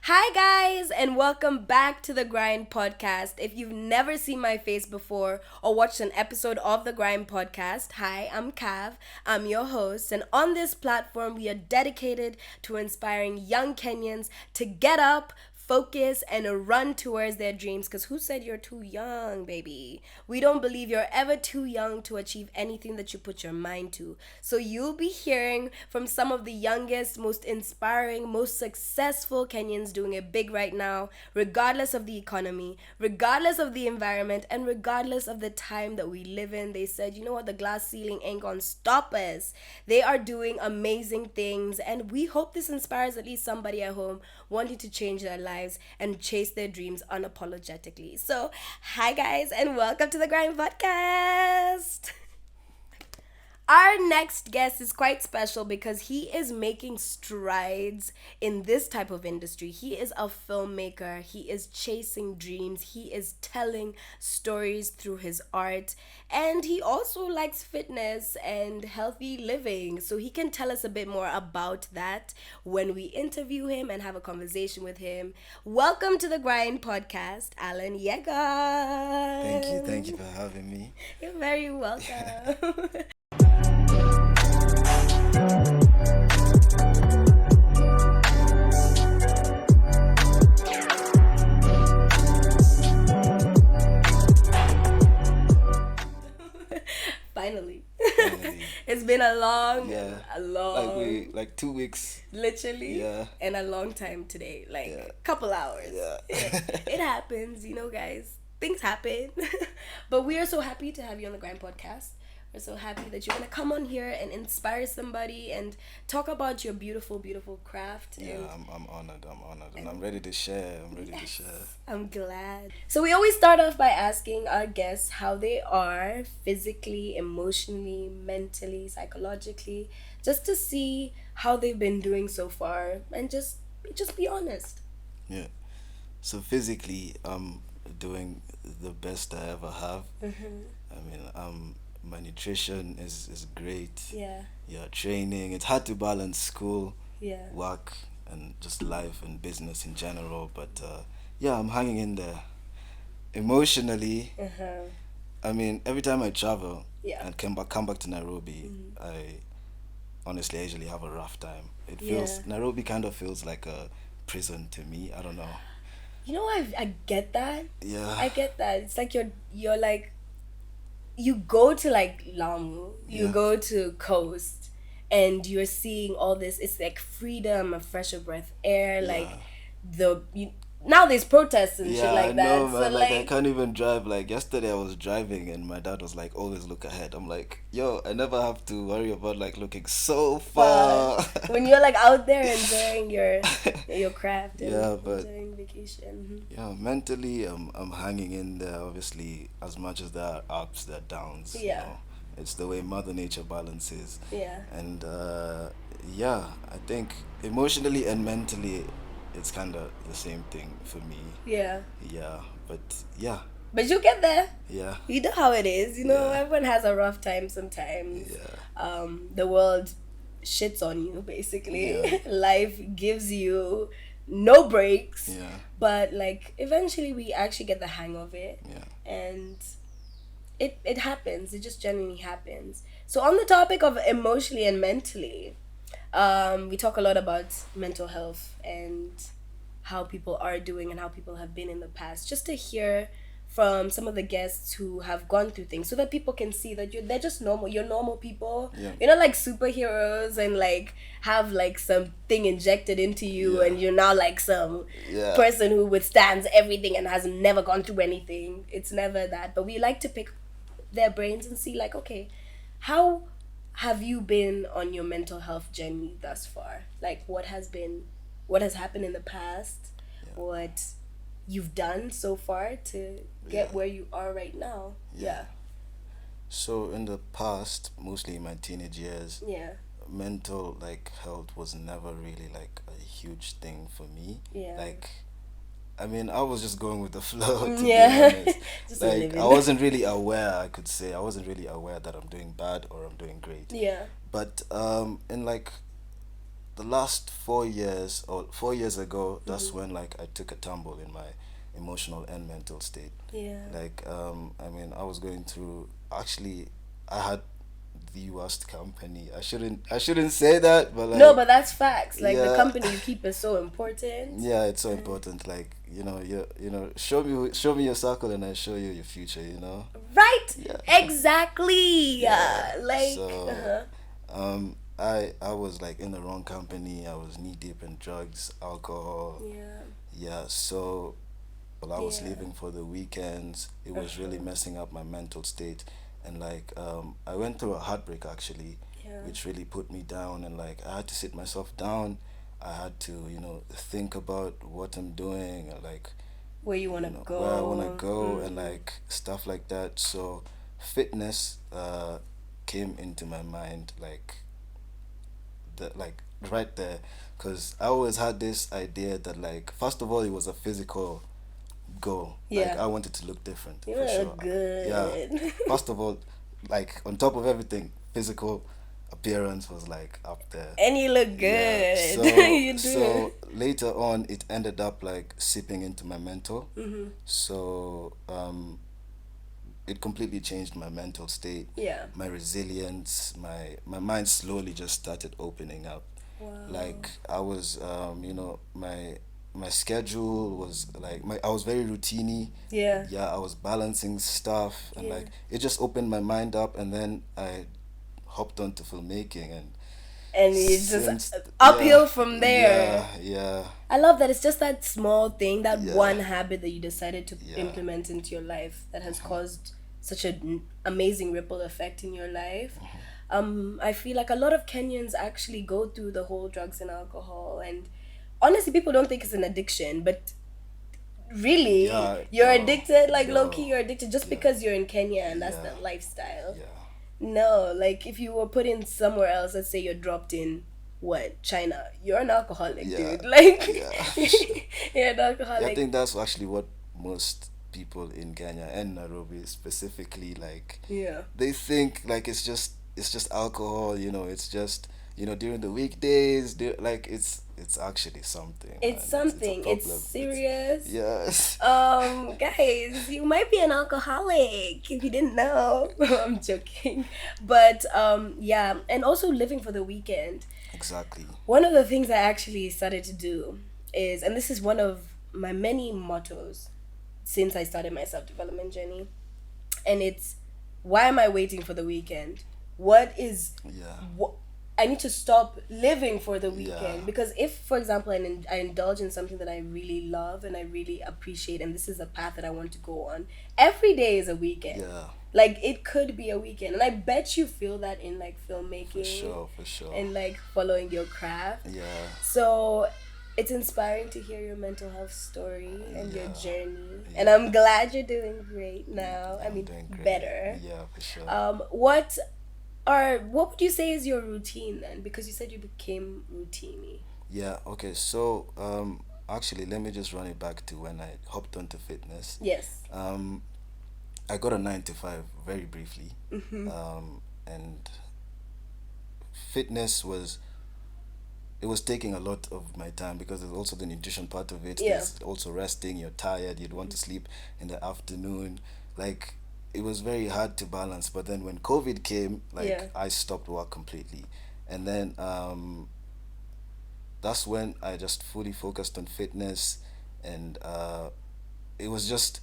Hi, guys, and welcome back to the GRND Podcast. If you've never seen my face before or watched an episode of the GRND Podcast, hi, I'm Kav. I'm your host, and on this platform, we are dedicated to inspiring young Kenyans to get up, focus, and run towards their dreams. Because who said you're too young, baby? We don't believe you're ever too young to achieve anything that you put your mind to. So you'll be hearing from some of the youngest, most inspiring, most successful Kenyans doing it big right now, regardless of the economy, regardless of the environment, and regardless of the time that we live in. They said, you know what, the glass ceiling ain't gonna stop us. They are doing amazing things, and we hope this inspires at least somebody at home wanting to change their lives and chase their dreams unapologetically. So, hi guys, and welcome to the GRND Podcast. Our next guest is quite special because he is making strides in this type of industry. He is a filmmaker. He is chasing dreams. He is telling stories through his art. And he also likes fitness and healthy living. So he can tell us a bit more about that when we interview him and have a conversation with him. Welcome to the GRND Podcast, Allan Yegon. Thank you for having me. You're very welcome. Finally. It's been a long like 2 weeks. Literally. Yeah. And a long time today. A couple hours. Yeah. It happens, guys. Things happen. But we are so happy to have you on the GRND Podcast. We're so happy that you're going to come on here and inspire somebody and talk about your beautiful, beautiful craft. Yeah, I'm honored. And I'm ready to share. I'm glad. So we always start off by asking our guests how they are physically, emotionally, mentally, psychologically, just to see how they've been doing so far and just be honest. Yeah. So physically, I'm doing the best I ever have. I mean, my nutrition is great. Yeah. Training. It's hard to balance school, Yeah. work, and just life and business in general. But I'm hanging in there. Emotionally, I mean, every time I travel and come back to Nairobi, I usually have a rough time. It feels Nairobi kind of feels like a prison to me. I don't know. I get that. Yeah. I get that. It's like you're like, you go to like Lamu, you go to Coast, and you're seeing all this. It's like freedom, a fresher breath air, like now there's protests and shit like that. I know, man. So I can't even drive. Like yesterday, I was driving and my dad was like, "Always look ahead." I'm like, "Yo, I never have to worry about looking so far." when you're out there enjoying your craft and enjoying vacation. Yeah, mentally, I'm hanging in there. Obviously, as much as there are ups, there are downs. Yeah. It's the way Mother Nature balances. Yeah. And I think emotionally and mentally, it's kind of the same thing for me. Yeah. Yeah, but But you get there. Yeah. You know how it is. Everyone has a rough time sometimes. Yeah. The world shits on you, basically. Yeah. Life gives you no breaks. Yeah. But eventually we actually get the hang of it. Yeah. And it happens. It just genuinely happens. So on the topic of emotionally and mentally, we talk a lot about mental health and how people are doing and how people have been in the past, just to hear from some of the guests who have gone through things so that people can see that they're just normal. You're normal people. Yeah. You're not like superheroes and have something injected into you and you're now some person who withstands everything and has never gone through anything. It's never that. But we like to pick their brains and see okay, how have you been on your mental health journey thus far? What has happened in the past? What you've done so far to get where you are right now? Yeah. So in the past, mostly in my teenage years, mental health was never really a huge thing for me. Yeah. I was just going with the flow, to be honest. Just I wasn't really aware, I could say. I wasn't really aware that I'm doing bad or I'm doing great. Yeah. But in the last 4 years or 4 years ago, that's when like I took a tumble in my emotional and mental state. Yeah. Like I mean, I was going through, actually I had the worst company. I shouldn't say that, but like, No, but that's facts. Like the yeah. company you keep is so important. Yeah, it's so important. Like, show me your circle and I show you your future. Right? Yeah. Exactly. Yeah. Like. So, I was like in the wrong company. I was knee deep in drugs, alcohol. Yeah. Yeah. So, while I was Yeah. leaving for the weekends, it was really messing up my mental state, and like I went through a heartbreak actually, Yeah. which really put me down, and like I had to sit myself down. I had to think about what I'm doing, like Where you want to go. where I want to go, and like stuff like that. So fitness came into my mind, like right there, because I always had this idea that, like, first of all, it was a physical goal. Yeah. Like I wanted to look different. You for look sure. good. Yeah. First of all, like on top of everything, physical appearance was like up there. And you look good. Yeah. So You do. so later on, it ended up like seeping into my mental. So it completely changed my mental state. Yeah. My resilience, my mind slowly just started opening up. Wow. Like I was my schedule was like, I was very routine-y. Yeah. Yeah, I was balancing stuff, and Yeah. like it just opened my mind up, and then I hopped onto filmmaking, And you just since- uphill yeah, from there. Yeah. I love that it's just that small thing, that Yeah. one habit that you decided to Yeah. implement into your life that has caused such an amazing ripple effect in your life. I feel like a lot of Kenyans actually go through the whole drugs and alcohol, and honestly, people don't think it's an addiction, but really, Yeah, you're yo, addicted. Like yo. low key, you're addicted just because you're in Kenya and that's Yeah. the lifestyle. Yeah. No, like if you were put in somewhere else, let's say you're dropped in China, you're an alcoholic, Yeah. dude. Like Yeah. you're an alcoholic. I think that's actually what most people in Kenya and Nairobi specifically, like, Yeah. they think like it's just alcohol, it's just during the weekdays, like it's actually something. It's man. something. a It's problem. serious. Yes. Guys, you might be an alcoholic if you didn't know. I'm joking. But yeah, and also living for the weekend. Exactly. One of the things I actually started to do is, and this is one of my many mottos since I started my self-development journey, and it's, why am I waiting for the weekend? What is Yeah. I need to stop living for the weekend. Yeah. Because if, for example, I indulge in something that I really love and I really appreciate, and this is a path that I want to go on, every day is a weekend. Yeah. Like it could be a weekend, and I bet you feel that in like filmmaking, For sure. and like following your craft. Yeah. So it's inspiring to hear your mental health story and your Yeah. journey, Yeah. and I'm glad you're doing great now. I I'm mean, doing great. better. Yeah, for sure. What would you say is your routine then? Because you said you became routine-y. Yeah, okay. So, actually, let me just run it back to when I hopped onto fitness. Yes. I got a 9 to 5 very briefly. Mm-hmm. And fitness was taking a lot of my time, because there's also the nutrition part of it. Yeah. There's also resting. You're tired. You'd want to sleep in the afternoon. Like, it was very hard to balance. But then when COVID came, like, Yeah. I stopped work completely. And then that's when I just fully focused on fitness. And it was just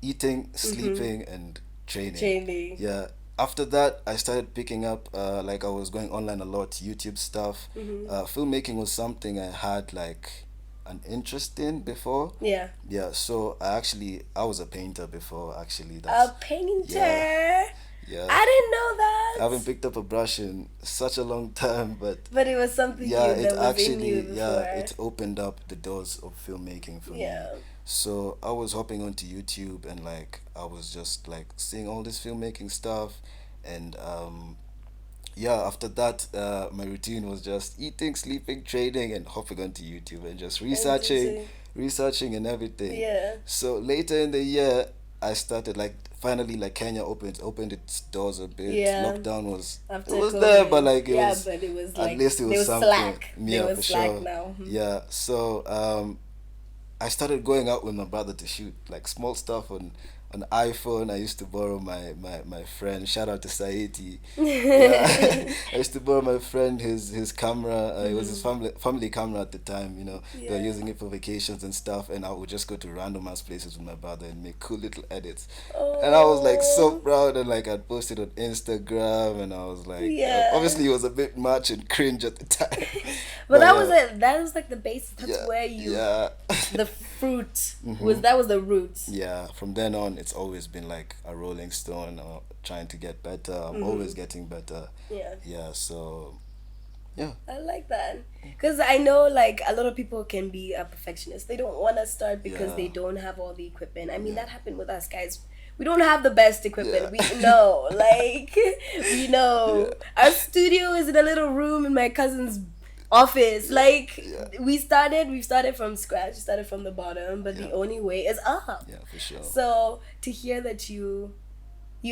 eating, sleeping, and training. Training. Yeah. After that, I started picking up, like, I was going online a lot, YouTube stuff. Filmmaking was something I had like an interest in before. Yeah. Yeah, so I was a painter before, actually. A painter. Yeah. I didn't know that. I haven't picked up a brush in such a long time, but But it was something yeah, that it was actually, in you before. yeah, it opened up the doors of filmmaking for Yeah. me. So I was hopping onto YouTube, and like I was just like seeing all this filmmaking stuff, and yeah, after that, my routine was just eating, sleeping, training, and hopping onto YouTube and just researching and everything. Yeah. So later in the year, I started like finally like Kenya opened its doors a bit. Yeah. Lockdown was After it was COVID. there, but like but it was like at least it was there was something. slack. Yeah, there was for slack sure. now. Yeah, so I started going out with my brother to shoot like small stuff on iPhone. I used to borrow my friend. Shout out to Saiti. Yeah. I used to borrow my friend his camera. It was his family camera at the time. You know, they were using it for vacations and stuff. And I would just go to random ass places with my brother and make cool little edits. Oh. And I was like so proud. And like I'd posted on Instagram. And I was like, obviously it was a bit much and cringe at the time. But that was it. That was like the base. That's where you the fruit was. That was the roots. Yeah. From then on, it's always been like a rolling stone or trying to get better. I'm always getting better. Yeah, so yeah, I like that because I know like a lot of people can be a perfectionist. They don't want to start because they don't have all the equipment. I mean, that happened with us guys. We don't have the best equipment. We know, like, we know. Our studio is in a little room in my cousin's office. Like, we started from scratch. We started from the bottom, but the only way is up. Yeah, for sure. So to hear that you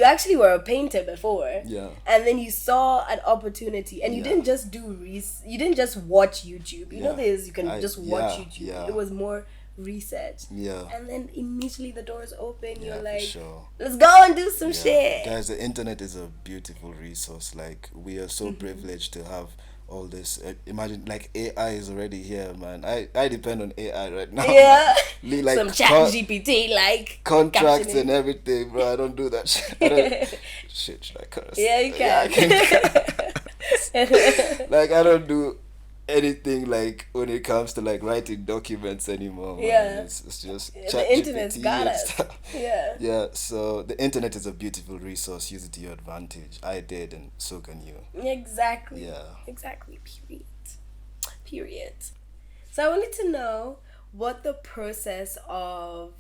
actually were a painter before, and then you saw an opportunity, and you didn't just you didn't just watch YouTube. You know, you can just watch YouTube. It was more research. And then immediately the doors open. You're like, let's go and do some shit. Guys, the internet is a beautiful resource. Like, we are so privileged to have all this. Imagine like AI is already here, man. I depend on AI right now. Like some chat GPT, like contracts and everything, bro. I don't do that shit. Shit, should I curse? Yeah, you can. Yeah, I can. Like, I don't do anything like when it comes to like writing documents anymore. Man. It's just the internet's got us. Yeah, so the internet is a beautiful resource. Use it to your advantage. I did, and so can you. Exactly. Period. So I wanted to know what the process of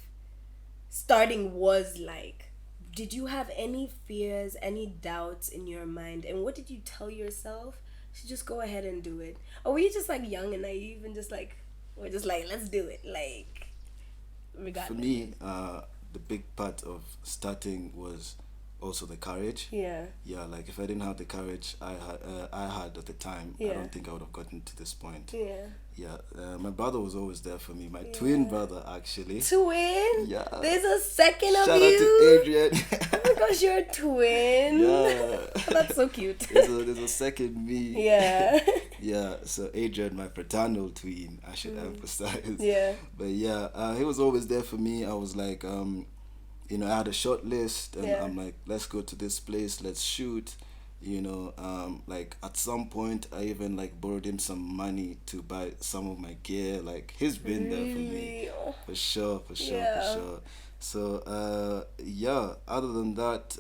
starting was like. Did you have any fears, any doubts in your mind, and what did you tell yourself to just go ahead and do it? Or were you just like young and naive and just like, we're just like, let's do it, like, regardless? For me, the big part of starting was also the courage. Like if I didn't have the courage I had at the time, I don't think I would have gotten to this point. My brother was always there for me. My twin brother, actually. Twin? Yeah. There's a second of Shout you? out to Adrian. Oh my gosh, you're a twin. That's so cute. There's a second me. Yeah, so Adrian, my fraternal twin, I should emphasize. But he was always there for me. I was like, you know, I had a short list, and I'm like, let's go to this place, let's shoot. You know, like at some point I even like borrowed him some money to buy some of my gear. Like, he's been there for me, for sure. So other than that,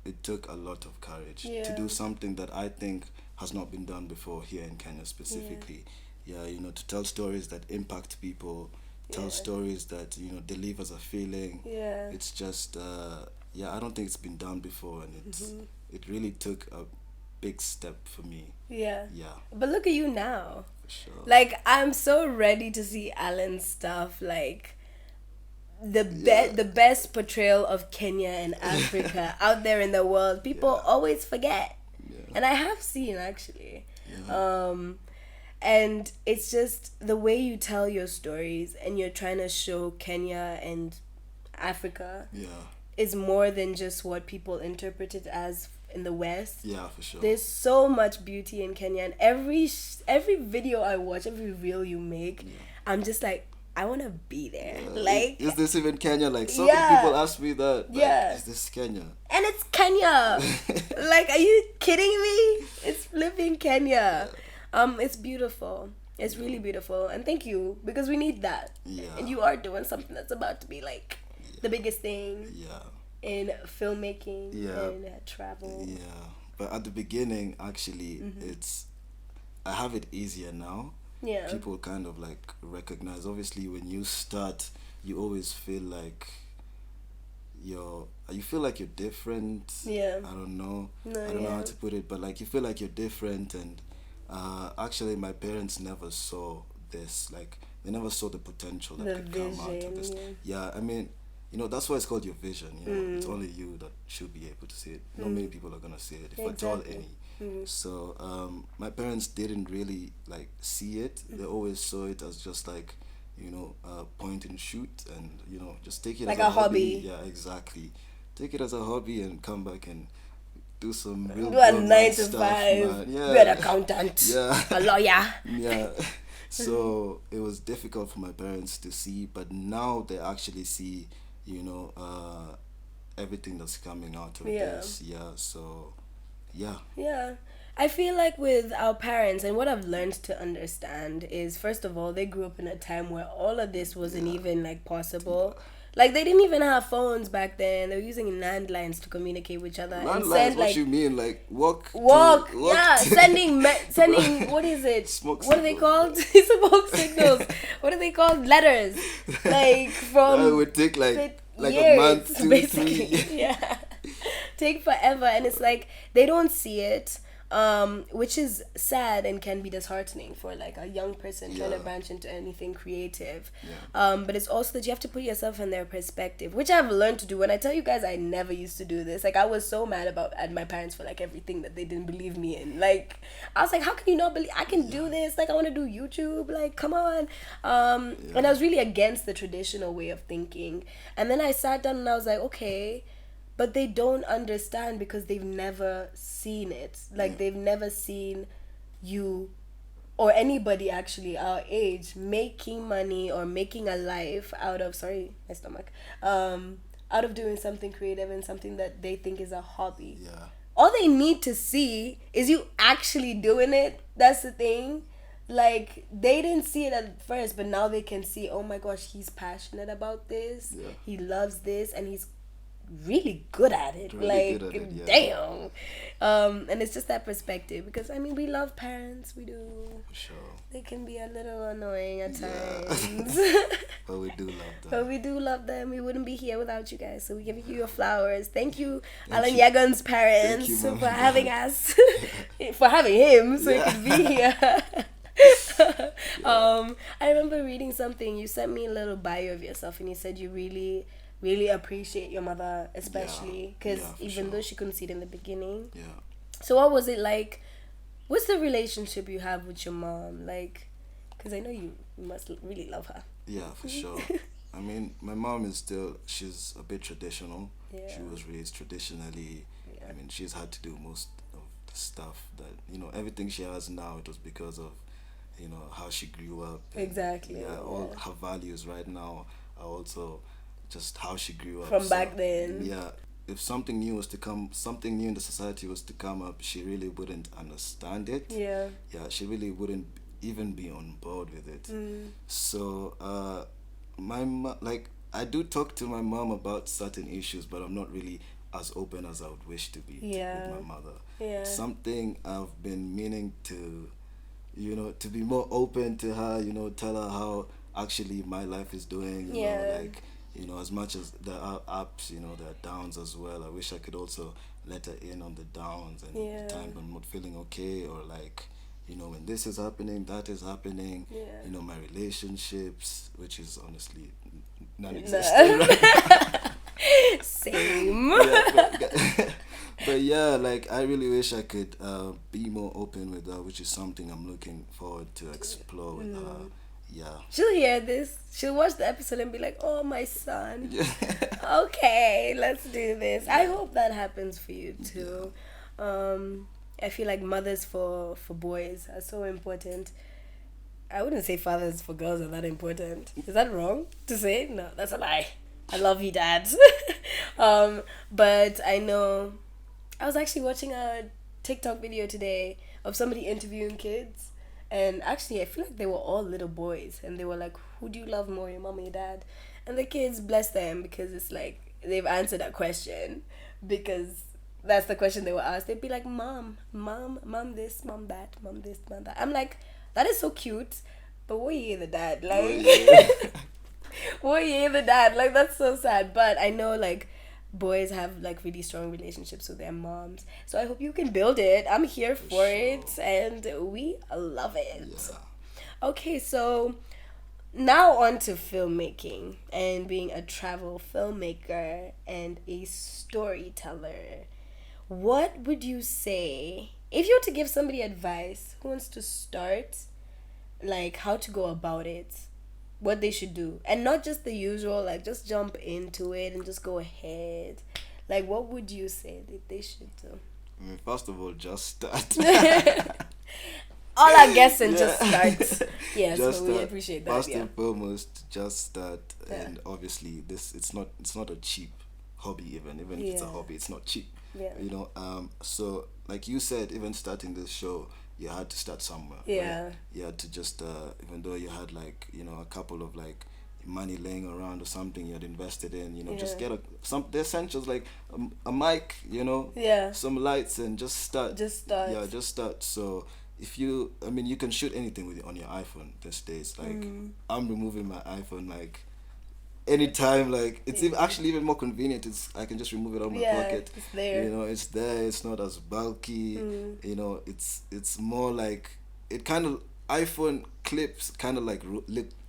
it took a lot of courage to do something that I think has not been done before here in Kenya specifically. You know, to tell stories that impact people, tell stories that, you know, deliver a feeling. It's just I don't think it's been done before, and it really took a big step for me. But look at you now. For sure. Like, I'm so ready to see Allan's stuff. Like, the best portrayal of Kenya and Africa out there in the world. People always forget, and I have seen actually. And it's just the way you tell your stories, and you're trying to show Kenya and Africa is more than just what people interpret it as in the West. For sure. There's so much beauty in Kenya, and every video I watch, every reel you make, I'm just like, I want to be there. Like, is this even Kenya? Like, so many people ask me that. Like, is this Kenya? And it's Kenya. Like, are you kidding me? It's flipping Kenya. It's beautiful. It's really beautiful, and thank you, because we need that. And you are doing something that's about to be like the biggest thing in filmmaking and travel. But at the beginning, actually, I have it easier now. People kind of like recognize. Obviously, when you start, you always feel like you feel like you're different. I don't know. I don't know how to put it, but like you feel like you're different. And actually, my parents never saw this. Like, they never saw the potential that could come out of this. I mean, that's why it's called your vision. It's only you that should be able to see it. Not many people are gonna see it, if at all any. So my parents didn't really like see it. They always saw it as just like point and shoot, and just take it like as a hobby. Yeah, exactly. Take it as a hobby and come back and do some real do a 9 to stuff, 5. man. Yeah. Be an accountant. Yeah. A lawyer. Yeah. So it was difficult for my parents to see, but now they actually see, everything that's coming out of this. Yeah. So, yeah. Yeah. I feel like with our parents, and what I've learned to understand is, first of all, they grew up in a time where all of this wasn't even like possible. Like, they didn't even have phones back then. They were using landlines to communicate with each other. Landlines? What you mean? Like, walk, yeah. Sending, what is it? Smoke what are they called? Smoke signals. What are they called? Letters. Like, from... it would take, like years, a month, 2, basically. 3. Yeah. Take forever. And it's like, they don't see it. Which is sad and can be disheartening for like a young person trying to branch into anything creative. But it's also that you have to put yourself in their perspective, which I've learned to do. When I tell you guys, I never used to do this. Like, I was so mad at my parents for like everything that they didn't believe me in. Like, I was like, how can you not believe I can do this? Like, I want to do YouTube. Like, come on. And I was really against the traditional way of thinking. And then I sat down and I was like, okay. But they don't understand because they've never seen it. Like, they've never seen you or anybody actually our age making money or making a life out of, out of doing something creative and something that they think is a hobby. Yeah. All they need to see is you actually doing it. That's the thing. Like, they didn't see it at first, but now they can see, oh my gosh, he's passionate about this. Yeah. He loves this, and he's really good at it. Damn. And it's just that perspective, because I mean, we love parents, we do. For sure. They can be a little annoying at times. But we do love them. But we do love them. We wouldn't be here without you guys, so we give you your flowers. Thank you, Allan Yegon's parents, for having us. For having him so he could be here. I remember reading something. You sent me a little bio of yourself, and you said you really appreciate your mother, especially because even though she couldn't see it in the beginning. Yeah. So what was it like? What's the relationship you have with your mom? Like, because I know you must really love her. Yeah, for sure. I mean, my mom she's a bit traditional. Yeah. She was raised traditionally. Yeah. I mean, she's had to do most of the stuff that, everything she has now, it was because of, how she grew up. Exactly. All her values right now are also just how she grew up from back then. Yeah, if something new in the society was to come up, she really wouldn't understand it. Yeah, she really wouldn't even be on board with it. So I do talk to my mom about certain issues, but I'm not really as open as I would wish to be with my mother. Something I've been meaning to to be more open to her, tell her how actually my life is doing, as much as there are ups, there are downs as well. I wish I could also let her in on the downs and the time when I'm not feeling okay, or when this is happening, that is happening, my relationships, which is honestly non-existent. Right? Same. But I really wish I could be more open with her, which is something I'm looking forward to explore with her. Yeah. She'll hear this. She'll watch the episode and be like, oh, my son. Okay, let's do this. I hope that happens for you too. I feel like mothers for boys are so important. I wouldn't say fathers for girls are that important. Is that wrong to say? No, that's a lie. I love you, Dad. But I know, I was actually watching a TikTok video today of somebody interviewing kids. And actually, I feel like they were all little boys. And they were like, who do you love more, your mom or your dad? And the kids, bless them, because it's like, they've answered that question. Because that's the question they were asked. They'd be like, mom this, mom that, mom this, mom that. I'm like, that is so cute. But what you the dad? Like, what you the dad? Like, that's so sad. But I know, like, boys have like really strong relationships with their moms, so I hope you can build it. I'm here for it, and we love it. Okay, so Now on to filmmaking and being a travel filmmaker and a storyteller. What would you say if you were to give somebody advice who wants to start, like how to go about it, what they should do, and not just the usual, like just jump into it and just go ahead. Like, what would you say that they should do? I mean, first of all, just start. All our guests and just start. Yes, Just we start. appreciate that. First Yeah. and foremost, just start. Yeah. And obviously, it's not a cheap hobby. Even if it's a Yeah. hobby, it's not cheap. Yeah. So like you said, even starting this show, you had to start somewhere. Yeah. Right? You had to just even though you had like a couple of like money laying around or something you had invested in, just Yeah. get the essentials like a mic, Yeah. some lights, and just start. Just start. Yeah, just start. So if you can shoot anything on your iPhone these days. Like I'm removing my iPhone like anytime. Like it's actually even more convenient. I can just remove it out of my pocket. It's there. It's there. It's not as bulky. It's more like it kind of iPhone clips kind of like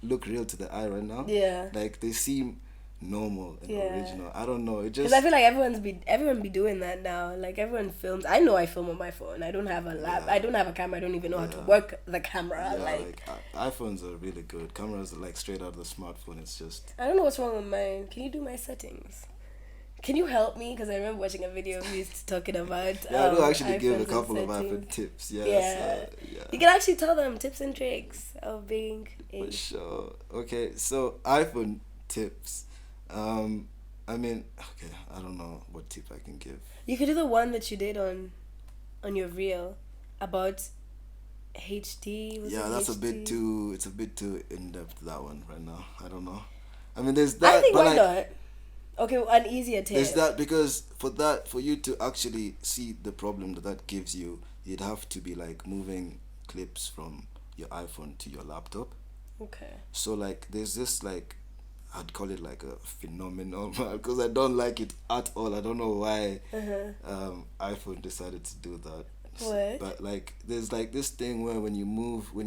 look real to the eye right now. Yeah. Like they seem normal and original. I don't know. It just Because I feel like everyone be doing that now. Like everyone films. I know I film on my phone. I don't have a lap. Yeah. I don't have a camera. I don't even know how to work the camera. Yeah, like iPhones are really good. Cameras are like straight out of the smartphone. It's just I don't know what's wrong with mine. Can you do my settings? Can you help me? Because I remember watching a video of you talking about. I do actually give a iPhones couple of and iPhone tips. Yeah. Yeah. So, yeah. You can actually tell them tips and tricks of being For sure. Okay, so iPhone tips. I mean, okay, I don't know what tip I can give. You could do the one that you did on your reel about HD. Yeah, that's HD? it's a bit too in depth, that one right now. I don't know. I mean, there's that. I think but why like, not? Okay, an easier tip. there's that because for you to actually see the problem that gives you, you'd have to be like moving clips from your iPhone to your laptop. Okay. So like, there's this like, I'd call it like a phenomenon because I don't like it at all. I don't know why iPhone decided to do that. What? But like, there's like this thing where when you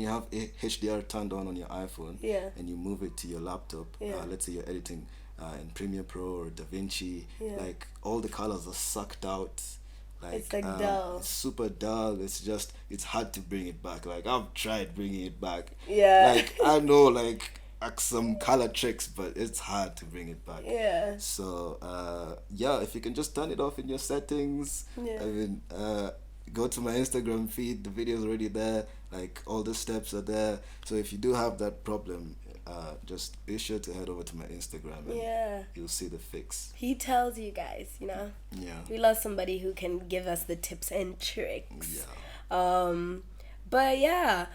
have HDR turned on your iPhone, and you move it to your laptop, let's say you're editing in Premiere Pro or DaVinci, like all the colors are sucked out. Like, it's like dull. It's super dull. It's hard to bring it back. Like I've tried bringing it back. Yeah. Like I know like some color tricks, but it's hard to bring it back. Yeah. So if you can just turn it off in your settings. Yeah. I mean, go to my Instagram feed. The video's already there. Like all the steps are there. So if you do have that problem, just be sure to head over to my Instagram and you'll see the fix. He tells you guys, Yeah. We love somebody who can give us the tips and tricks. Yeah. But yeah,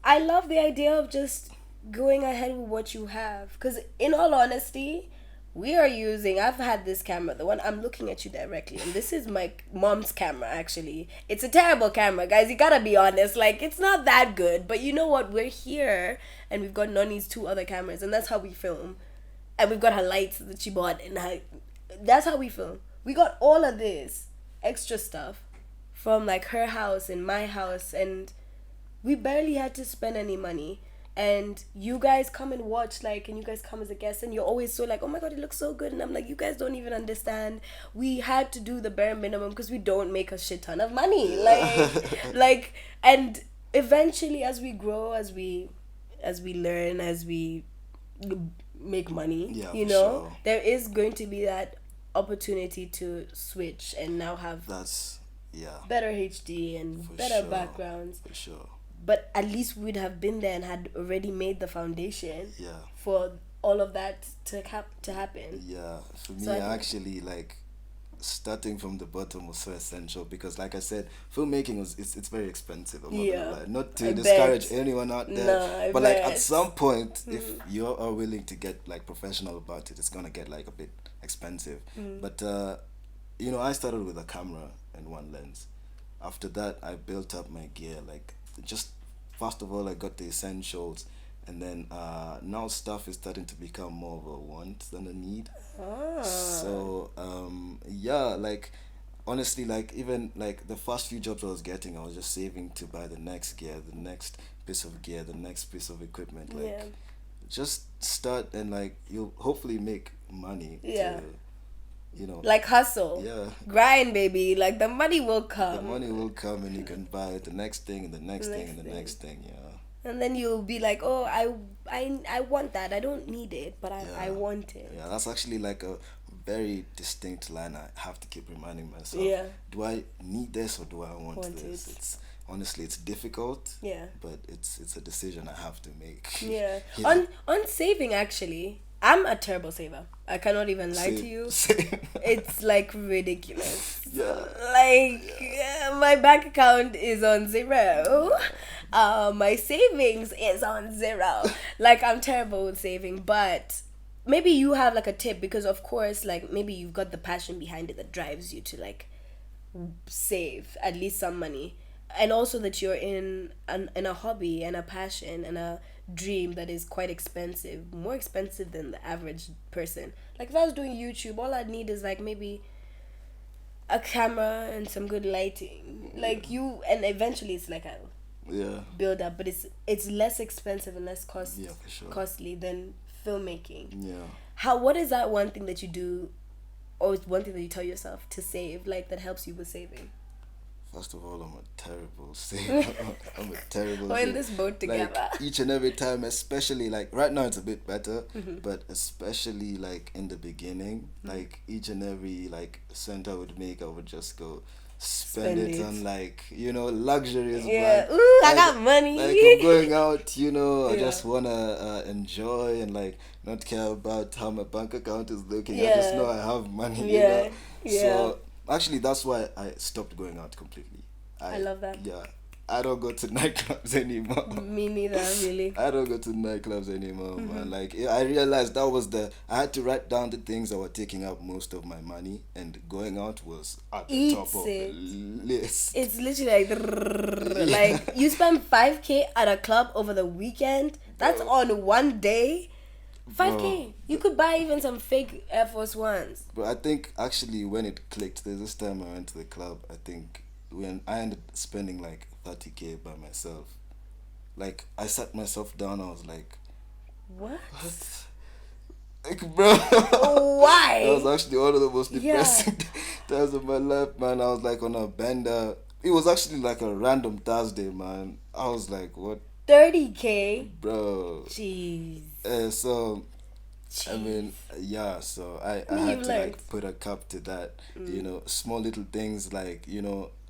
I love the idea of just going ahead with what you have. Because in all honesty, I've had this camera, the one I'm looking at you directly, and this is my mom's camera actually. It's a terrible camera, guys, you gotta be honest. Like, it's not that good, but you know what, we're here and we've got Noni's 2 other cameras, and that's how we film. And we've got her lights that she bought, and that's how we film. We got all of this extra stuff from like her house and my house, and we barely had to spend any money. And you guys come and watch, like, and you guys come as a guest, and you're always so like, oh my god, it looks so good. And I'm like, you guys don't even understand. We had to do the bare minimum because we don't make a shit ton of money. Like, and eventually, as we grow, as we learn, as we make money, sure. there is going to be that opportunity to switch and now have better HD and For better sure. backgrounds. For sure. But at least we'd have been there and had already made the foundation for all of that to happen. Yeah, for me, So actually, like, starting from the bottom was so essential because, like I said, filmmaking it's very expensive. I'm not gonna lie. Not to discourage anyone out there, but like at some point, if you are willing to get like professional about it, it's gonna get like a bit expensive. But I started with a camera and one lens. After that, I built up my gear. Like, just first of all, I got the essentials, and then now stuff is starting to become more of a want than a need. So like, honestly, like, even like the first few jobs I was getting, I was just saving to buy the next gear, the next piece of gear, the next piece of equipment. Like, just start and like you'll hopefully make money. Yeah. To, like hustle. Yeah. Grind, baby. Like the money will come. The money will come and you can buy the next thing and the next thing and the next thing. Yeah. And then you'll be like, oh, I want that. I don't need it, but I want it. Yeah, that's actually like a very distinct line I have to keep reminding myself. Yeah. Do I need this or do I want this? It. It's honestly it's difficult. Yeah. But it's a decision I have to make. Yeah. On saving, actually, I'm a terrible saver. I cannot even lie to you. It's like ridiculous. Yeah. Like my bank account is on 0. My savings is on 0. Like I'm terrible with saving, but maybe you have like a tip, because of course, like maybe you've got the passion behind it that drives you to like save at least some money, and also that you're in a hobby and a passion and a dream that is quite expensive, more expensive than the average person. Like if I was doing YouTube, all I'd need is like maybe a camera and some good lighting. Like and eventually it's like a build up, but it's less expensive and less costly than filmmaking. Yeah. What is that one thing that you do, or one thing that you tell yourself to save, like that helps you with saving? First of all, I'm a terrible saver. I'm a terrible We're in this boat together. Like, each and every time, especially like right now it's a bit better, but especially like in the beginning, like each and every like cent I would make, I would just go spend it on like, luxuries. Yeah. Ooh, I got money. Like I'm going out, I just wanna enjoy and like not care about how my bank account is looking. I just know I have money. Yeah. So actually, that's why I stopped going out completely. I love that. Yeah. I don't go to nightclubs anymore. Me neither, really. I don't go to nightclubs anymore, man. Like, I realized I had to write down the things that were taking up most of my money, and going out was at the top of the list. It's literally like you spend 5K at a club over the weekend. That's on one day. 5K. You could buy even some fake Air Force Ones. But I think actually when it clicked, there's this time I went to the club, I think when I ended spending like 30K by myself. Like I sat myself down, I was like, what? Like, bro, why? That was actually one of the most depressing times of my life, man. I was like on a bender. It was actually like a random Thursday, man. I was like, what? 30K? Bro. Jeez. So I mean, so I had to like put a cap to that. Small little things like,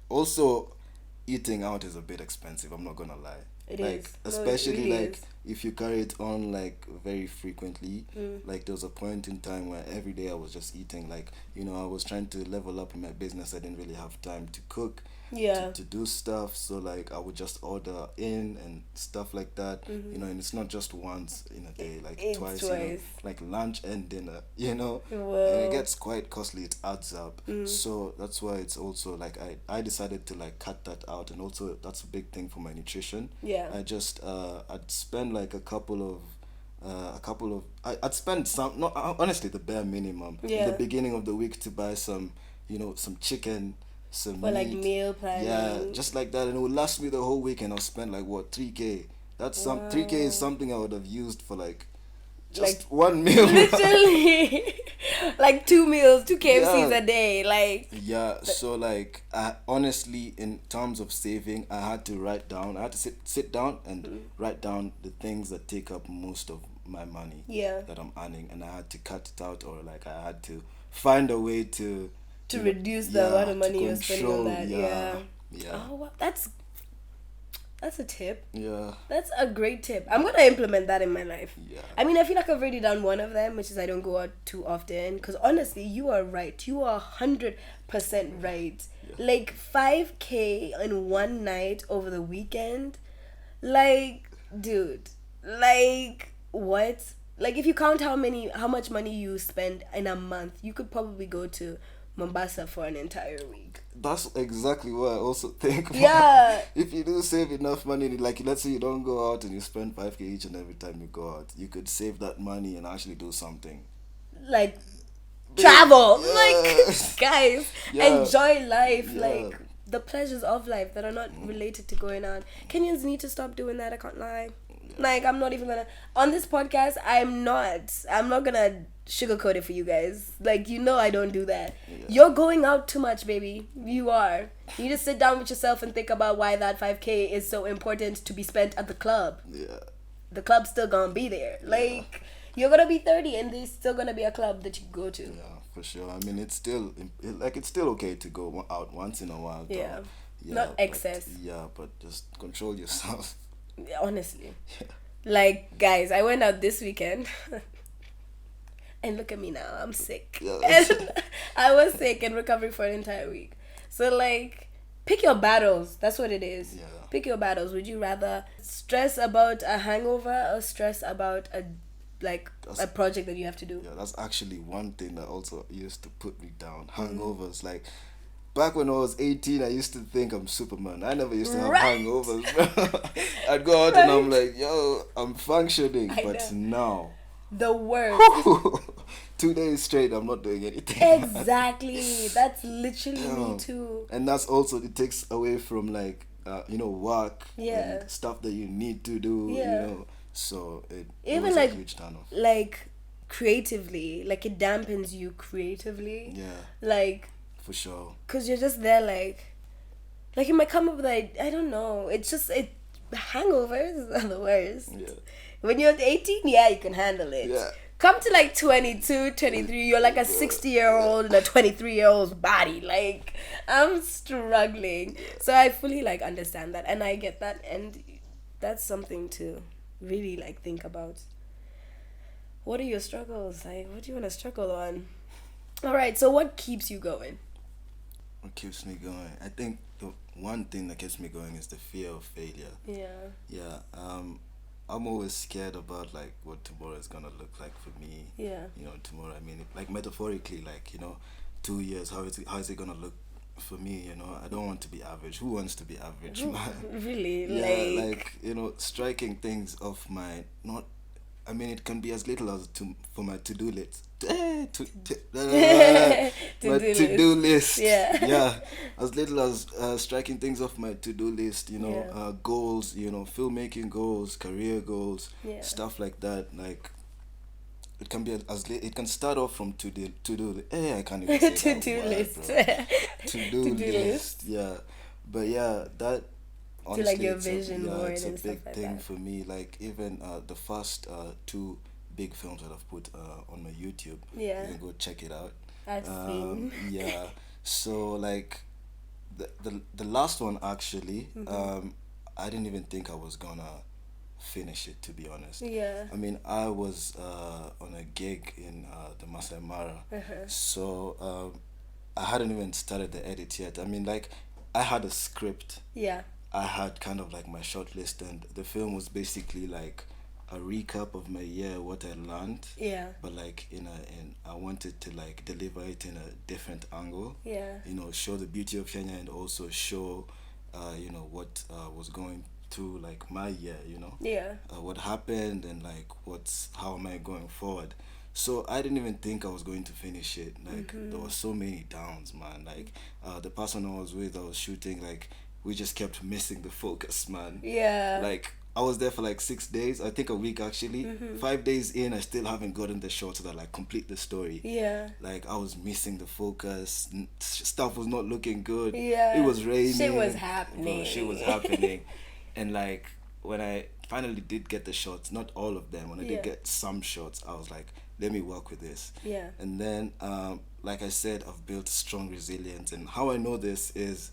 also eating out is a bit expensive, I'm not gonna lie. It like is. especially no, it really like is. If you carry it on like very frequently, like there was a point in time where every day I was just eating. Like, I was trying to level up in my business. I didn't really have time to cook, to do stuff, so like I would just order in and stuff like that. And it's not just once in a day, like it's twice. Like lunch and dinner. Whoa. And it gets quite costly. It adds up. So that's why it's also like I decided to like cut that out, and also that's a big thing for my nutrition. I just I'd spend like I'd spend some, not honestly the bare minimum in the beginning of the week to buy some some chicken, some for meat. like meal planning. Just like that, and it would last me the whole week, and I'll spend like 3K. That's 3K is something I would have used for like just like, one meal. Literally like 2 meals, 2 KFCs a day, like so like I honestly, in terms of saving, I had to sit down and write down the things that take up most of my money that I'm earning, and I had to cut it out, or like I had to find a way to reduce the amount of money you're spending on that. Oh wow, that's a tip. That's a great tip. I'm gonna implement that in my life. I mean, I feel like I've already done one of them, which is I don't go out too often, because honestly, you are right. You are 100% right. Like 5K in one night over the weekend, like, dude, like what? Like if you count how much money you spend in a month, you could probably go to Mombasa for an entire week. That's exactly what I also think. If you do save enough money, like let's say you don't go out and you spend 5K each and every time you go out, you could save that money and actually do something. Like travel. Like guys, enjoy life. Like the pleasures of life that are not related to going out. Kenyans need to stop doing that, I can't lie. Like, I'm not even gonna, on this podcast, I'm not gonna sugarcoat it for you guys. Like, I don't do that. Yeah. You're going out too much, baby. You are. You just sit down with yourself and think about why that 5K is so important to be spent at the club. Yeah. The club's still gonna be there. Like, you're gonna be 30 and there's still gonna be a club that you go to. Yeah, for sure. I mean, it's still okay to go out once in a while. Yeah. Not excess. But just control yourself. Honestly. Yeah. Like, guys, I went out this weekend. And look at me now. I'm sick. Yeah. And I was sick and recovering for an entire week. So, like, pick your battles. That's what it is. Yeah. Pick your battles. Would you rather stress about a hangover or stress about a project that you have to do? Yeah, that's actually one thing that also used to put me down. Hangovers. Like, back when I was 18, I used to think I'm Superman. I never used to have hangovers, bro. I'd go out and I'm like, yo, I'm functioning. But now, the worst. 2 days straight, I'm not doing anything. Exactly. That's literally me too. And that's also, it takes away from like, work. Yeah. And stuff that you need to do, So it even was like, a huge turn off. Like, creatively, like, it dampens you creatively. Yeah. Like, for sure. Because you're just there, like you might come up with, like, I don't know. It's just, hangovers are the worst. Yeah. When you're 18, you can handle it. Yeah. Come to, like, 22, 23, you're like a 60-year-old in a 23-year-old's body. Like, I'm struggling. So I fully, like, understand that. And I get that. And that's something to really, like, think about. What are your struggles? Like, what do you want to struggle on? All right, so what keeps you going? What keeps me going? I think the one thing that keeps me going is the fear of failure. Yeah. Yeah. I'm always scared about like what tomorrow is gonna look like for me. Yeah. Tomorrow. I mean, like metaphorically, like 2 years. How is it gonna look for me? I don't want to be average. Who wants to be average, man? Really? Yeah. Like striking things off my not. I mean, it can be as little as for my to-do list. My to-do list. Yeah. Yeah. As little as striking things off my to-do list, goals, filmmaking goals, career goals, stuff like that. Like, it can be it can start off from to-do. I can't even say to-do list. To-do list. Yeah. But yeah, that. Honestly, to like your vision board it's and a big stuff thing like for me. Like even the first 2 big films that I've put on my YouTube. Yeah. You can go check it out. I've seen. Yeah. So like the last one actually, I didn't even think I was gonna finish it, to be honest. Yeah. I mean, I was on a gig in the Masai Mara, so I hadn't even started the edit yet. I mean, like, I had a script. Yeah. I had kind of like my short list, and the film was basically like a recap of my year, what I learned. Yeah. But like I wanted to like deliver it in a different angle. Yeah. Show the beauty of Kenya and also show, what was going through like my year. Yeah. What happened and like how am I going forward. So I didn't even think I was going to finish it. Like there were so many downs, man. Like the person I was with, I was shooting, like we just kept missing the focus, man. Yeah. Like I was there for like 6 days, I think a week actually. 5 days in, I still haven't gotten the shots that like complete the story. Yeah. Like I was missing the focus. Stuff was not looking good. Yeah. It was raining. Shit was happening. Bro, shit was happening. And like when I finally did get the shots, not all of them, when I did get some shots, I was like, let me work with this. Yeah. And then, like I said, I've built strong resilience. And how I know this is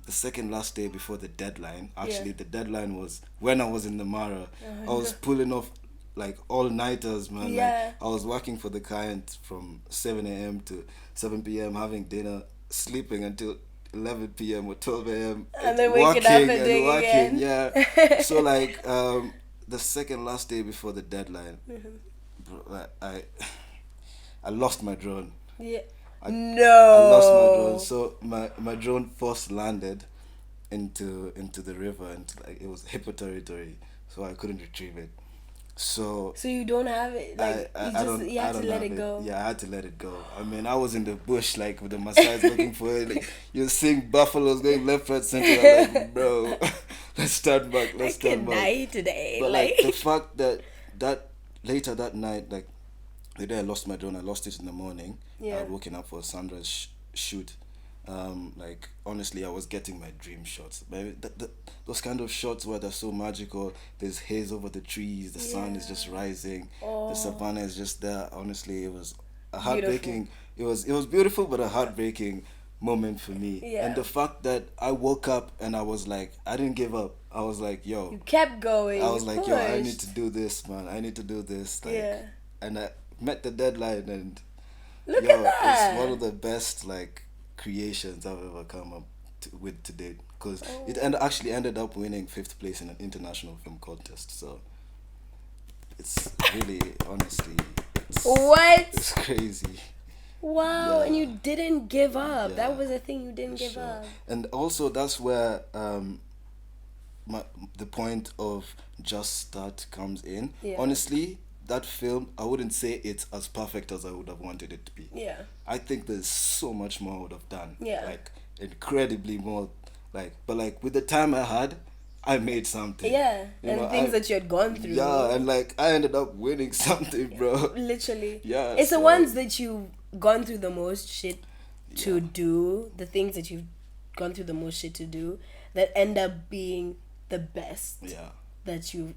the second last day before the deadline. Actually, the deadline was when I was in the Mara. I was pulling off like all-nighters, man. Yeah. Like, I was working for the client from 7 a.m. to 7 p.m., having dinner, sleeping until 11 p.m. or 12 a.m. And then waking up and doing working. again. Yeah. So like the second last day before the deadline, bro, I lost my drone. Yeah. I lost my drone. So my drone first landed into the river, and like it was hippo territory, so I couldn't retrieve it. So you don't have it, like, you had to let it go. Yeah, I had to let it go. I mean, I was in the bush, like, with the Maasais looking for it. Like, you seeing buffaloes going left, right, center. I'm like, bro, let's start back. I can die today. But like the fact that later that night, like the day I lost my drone, I lost it in the morning. Yeah. I was waking up for a sunrise shoot. Like, honestly, I was getting my dream shots. But those kind of shots where they're so magical. There's haze over the trees. The sun is just rising. The savannah is just there. Honestly, it was a heartbreaking. Beautiful. It was beautiful, but a heartbreaking moment for me. Yeah. And the fact that I woke up and I was like, I didn't give up. I was like, yo. You kept going. I was like, yo, I need to do this, man. I need to do this. Like, yeah. And I met the deadline, and look at that. It's one of the best, like, creations I've ever come up with to date, because it actually ended up winning 5th place in an international film contest. So it's really, honestly, it's crazy. Wow. And you didn't give up. Yeah, that was the thing, you didn't give up. And also that's where the point of just start comes in. Honestly, that film, I wouldn't say it's as perfect as I would have wanted it to be. Yeah. I think there's so much more I would have done. Yeah. Like, incredibly more. Like, but like, with the time I had, I made something. Yeah. And things that you had gone through. Yeah, and like, I ended up winning something, bro. Literally. Yeah. It's the ones that you've gone through the most shit to do, the things that you've gone through the most shit to do, that end up being the best that you've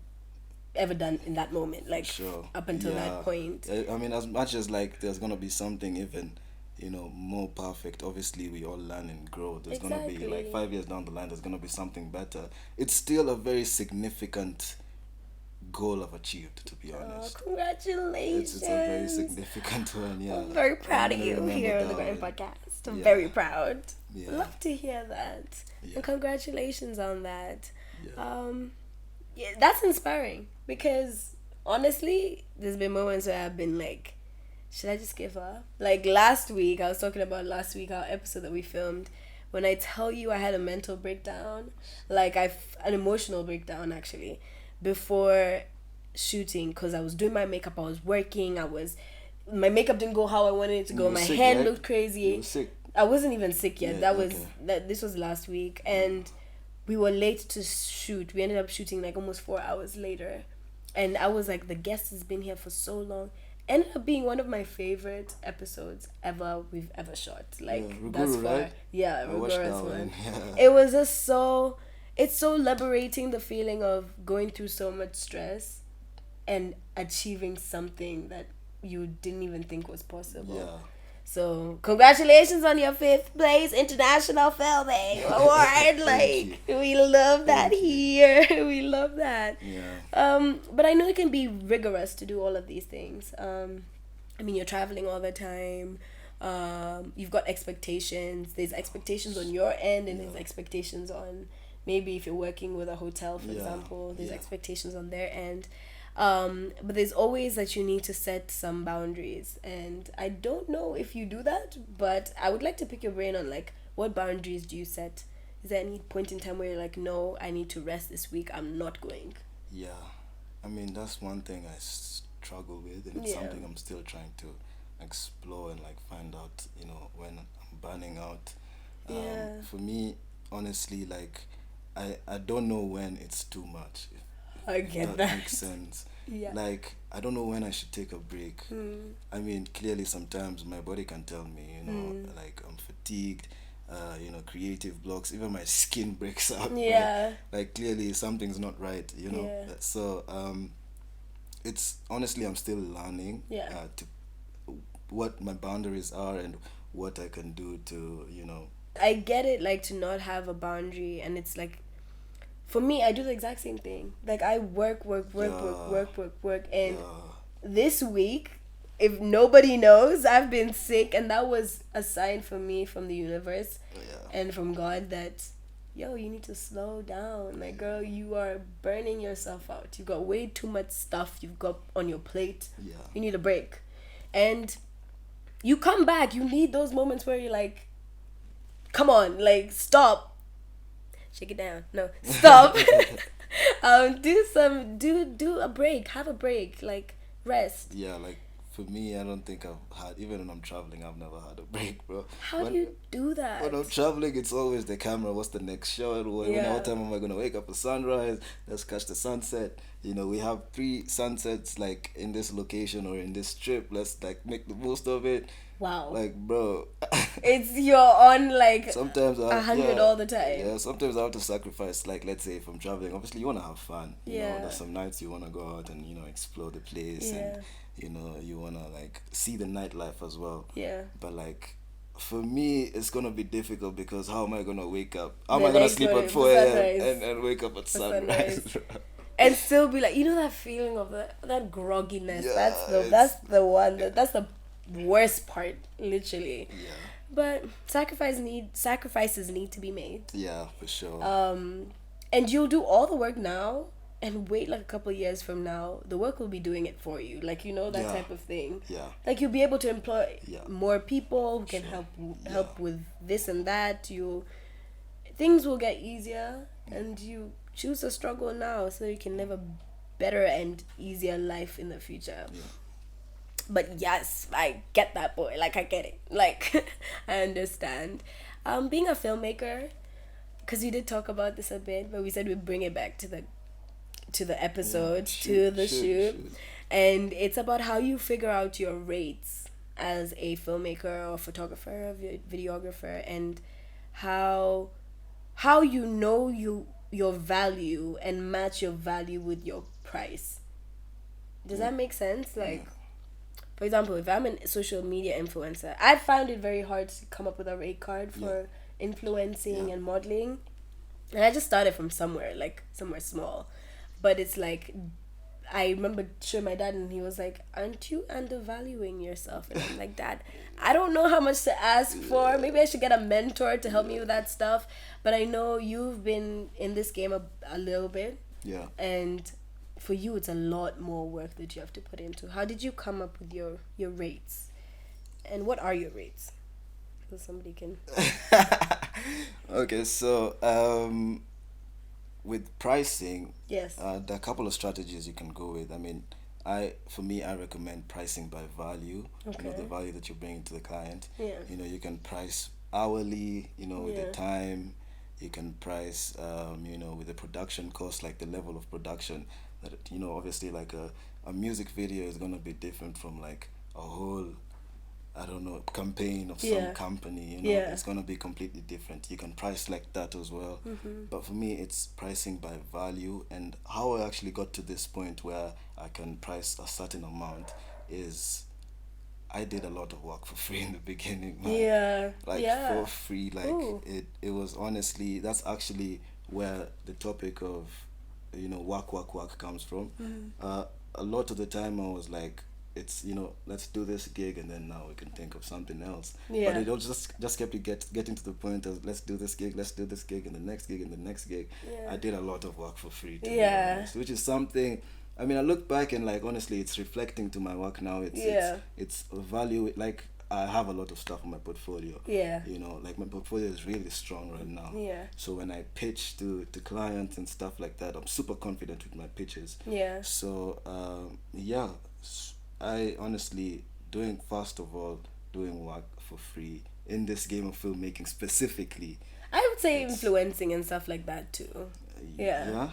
ever done in that moment, like, up until that point. I mean, as much as like there's gonna be something even, more perfect, obviously we all learn and grow. There's gonna be, like, 5 years down the line, there's gonna be something better. It's still a very significant goal I've achieved, to be honest. Congratulations. It's a very significant one. Yeah, I'm very proud of you here on the GRND Podcast. I'm very proud. Love to hear that. And congratulations on that. That's inspiring, because honestly, there's been moments where I've been like, should I just give up? Like last week, I was talking about our episode that we filmed. When I tell you I had a mental breakdown, like an emotional breakdown actually, before shooting, because I was doing my makeup, I was working, my makeup didn't go how I wanted it to go, my hair looked crazy. You were sick. I wasn't even sick yet. This was last week, and we were late to shoot. We ended up shooting like almost 4 hours later. And I was like, the guest has been here for so long. Ended up being one of my favorite episodes we've ever shot. Like, thus far. Right? Yeah, Rugura's one. Yeah. It was just it's so liberating, the feeling of going through so much stress and achieving something that you didn't even think was possible. Yeah. So, congratulations on your 5th place International Filming Award. Like, we love that here. We love that. Yeah. But I know it can be rigorous to do all of these things. I mean, you're traveling all the time. You've got expectations. There's expectations on your end, and there's expectations on, maybe if you're working with a hotel, for example, there's expectations on their end. But there's always that you need to set some boundaries, and I don't know if you do that, but I would like to pick your brain on, like, what boundaries do you set? Is there any point in time where you're like, no, I need to rest this week, I'm not going? Yeah, I mean, that's one thing I struggle with, and it's something I'm still trying to explore and, like, find out, when I'm burning out. For me, honestly, like, I don't know when it's too much. I get that makes sense. Yeah. Like, I don't know when I should take a break. I mean, clearly sometimes my body can tell me, like, I'm fatigued, creative blocks, even my skin breaks out. Yeah. Like, clearly something's not right, Yeah. So, it's, honestly, I'm still learning to what my boundaries are and what I can do to, I get it, like, to not have a boundary, and it's like, for me, I do the exact same thing. Like, I work, and this week, if nobody knows, I've been sick, and that was a sign for me from the universe and from God that, you need to slow down. Like, girl, you are burning yourself out. You've got way too much stuff you've got on your plate. Yeah. You need a break. And you come back, you need those moments where you're like, come on, like, stop. Shake it down. No, stop. Do a break. Have a break. Like, rest. Yeah, like for me, I don't think I've had, even when I'm traveling, I've never had a break, bro. How do you do that? When I'm traveling, it's always the camera. What's the next shot? What time am I gonna wake up? A sunrise. Let's catch the sunset. We have 3 sunsets like in this location or in this trip. Let's like make the most of it. Wow. Like, bro. You're on like sometimes 100 all the time. Yeah, sometimes I have to sacrifice. Like, let's say if I'm traveling, obviously you wanna have fun. There's some nights you wanna go out and explore the place and you wanna like see the nightlife as well. Yeah. But like, for me, it's gonna be difficult because how am I gonna wake up? How am I gonna sleep at 4 a.m. and wake up at sunrise? And still be like, that feeling of that grogginess. Yeah, that's the worst part, literally. Yeah. But sacrifices need to be made. Yeah, for sure. And you'll do all the work now and wait like a couple of years from now, the work will be doing it for you. Like, that type of thing. Yeah. Like, you'll be able to employ more people who can help with this and that. Things will get easier, and you choose to struggle now so you can live a better and easier life in the future. Yeah. But yes, I get that, boy. Like, I get it. Like, I understand. Being a filmmaker, because we did talk about this a bit, but we said we'd bring it back to the episode, to the shoot. And it's about how you figure out your rates as a filmmaker or photographer or videographer, and how your value and match your value with your price. Does that make sense? Like, for example, if I'm a social media influencer, I found it very hard to come up with a rate card for influencing and modeling. And I just started from somewhere small. But it's like, I remember showing my dad and he was like, aren't you undervaluing yourself? And I'm like, Dad, I don't know how much to ask for. Maybe I should get a mentor to help me with that stuff. But I know you've been in this game a little bit. Yeah. And for you, it's a lot more work that you have to put into. How did you come up with your rates? And what are your rates? So somebody can... Okay, so with pricing, yes, there are a couple of strategies you can go with. I mean, I recommend pricing by value. Okay. The value that you're bringing to the client. Yeah. You can price hourly. With the time. You can price, with the production cost, like the level of production. That obviously, like a music video is gonna be different from like a whole, I don't know, campaign of some company. It's gonna be completely different. You can price like that as well. Mm-hmm. But for me, it's pricing by value. And how I actually got to this point where I can price a certain amount is, I did a lot of work for free in the beginning, man. Yeah. Like, for free. Like, it was honestly, that's actually where the topic of, work comes from. Mm-hmm. A lot of the time I was like, it's, let's do this gig and then now we can think of something else. Yeah. But it all just kept getting to the point of, let's do this gig and the next gig and the next gig. Yeah. I did a lot of work for free, to be honest, which is something, I mean, I look back and like, honestly, it's reflecting to my work now. It's a value, like, I have a lot of stuff on my portfolio. Yeah. Like, my portfolio is really strong right now. Yeah. So when I pitch to clients and stuff like that, I'm super confident with my pitches. Yeah. So, I honestly, doing work for free in this game of filmmaking specifically. I would say influencing and stuff like that too. Yeah.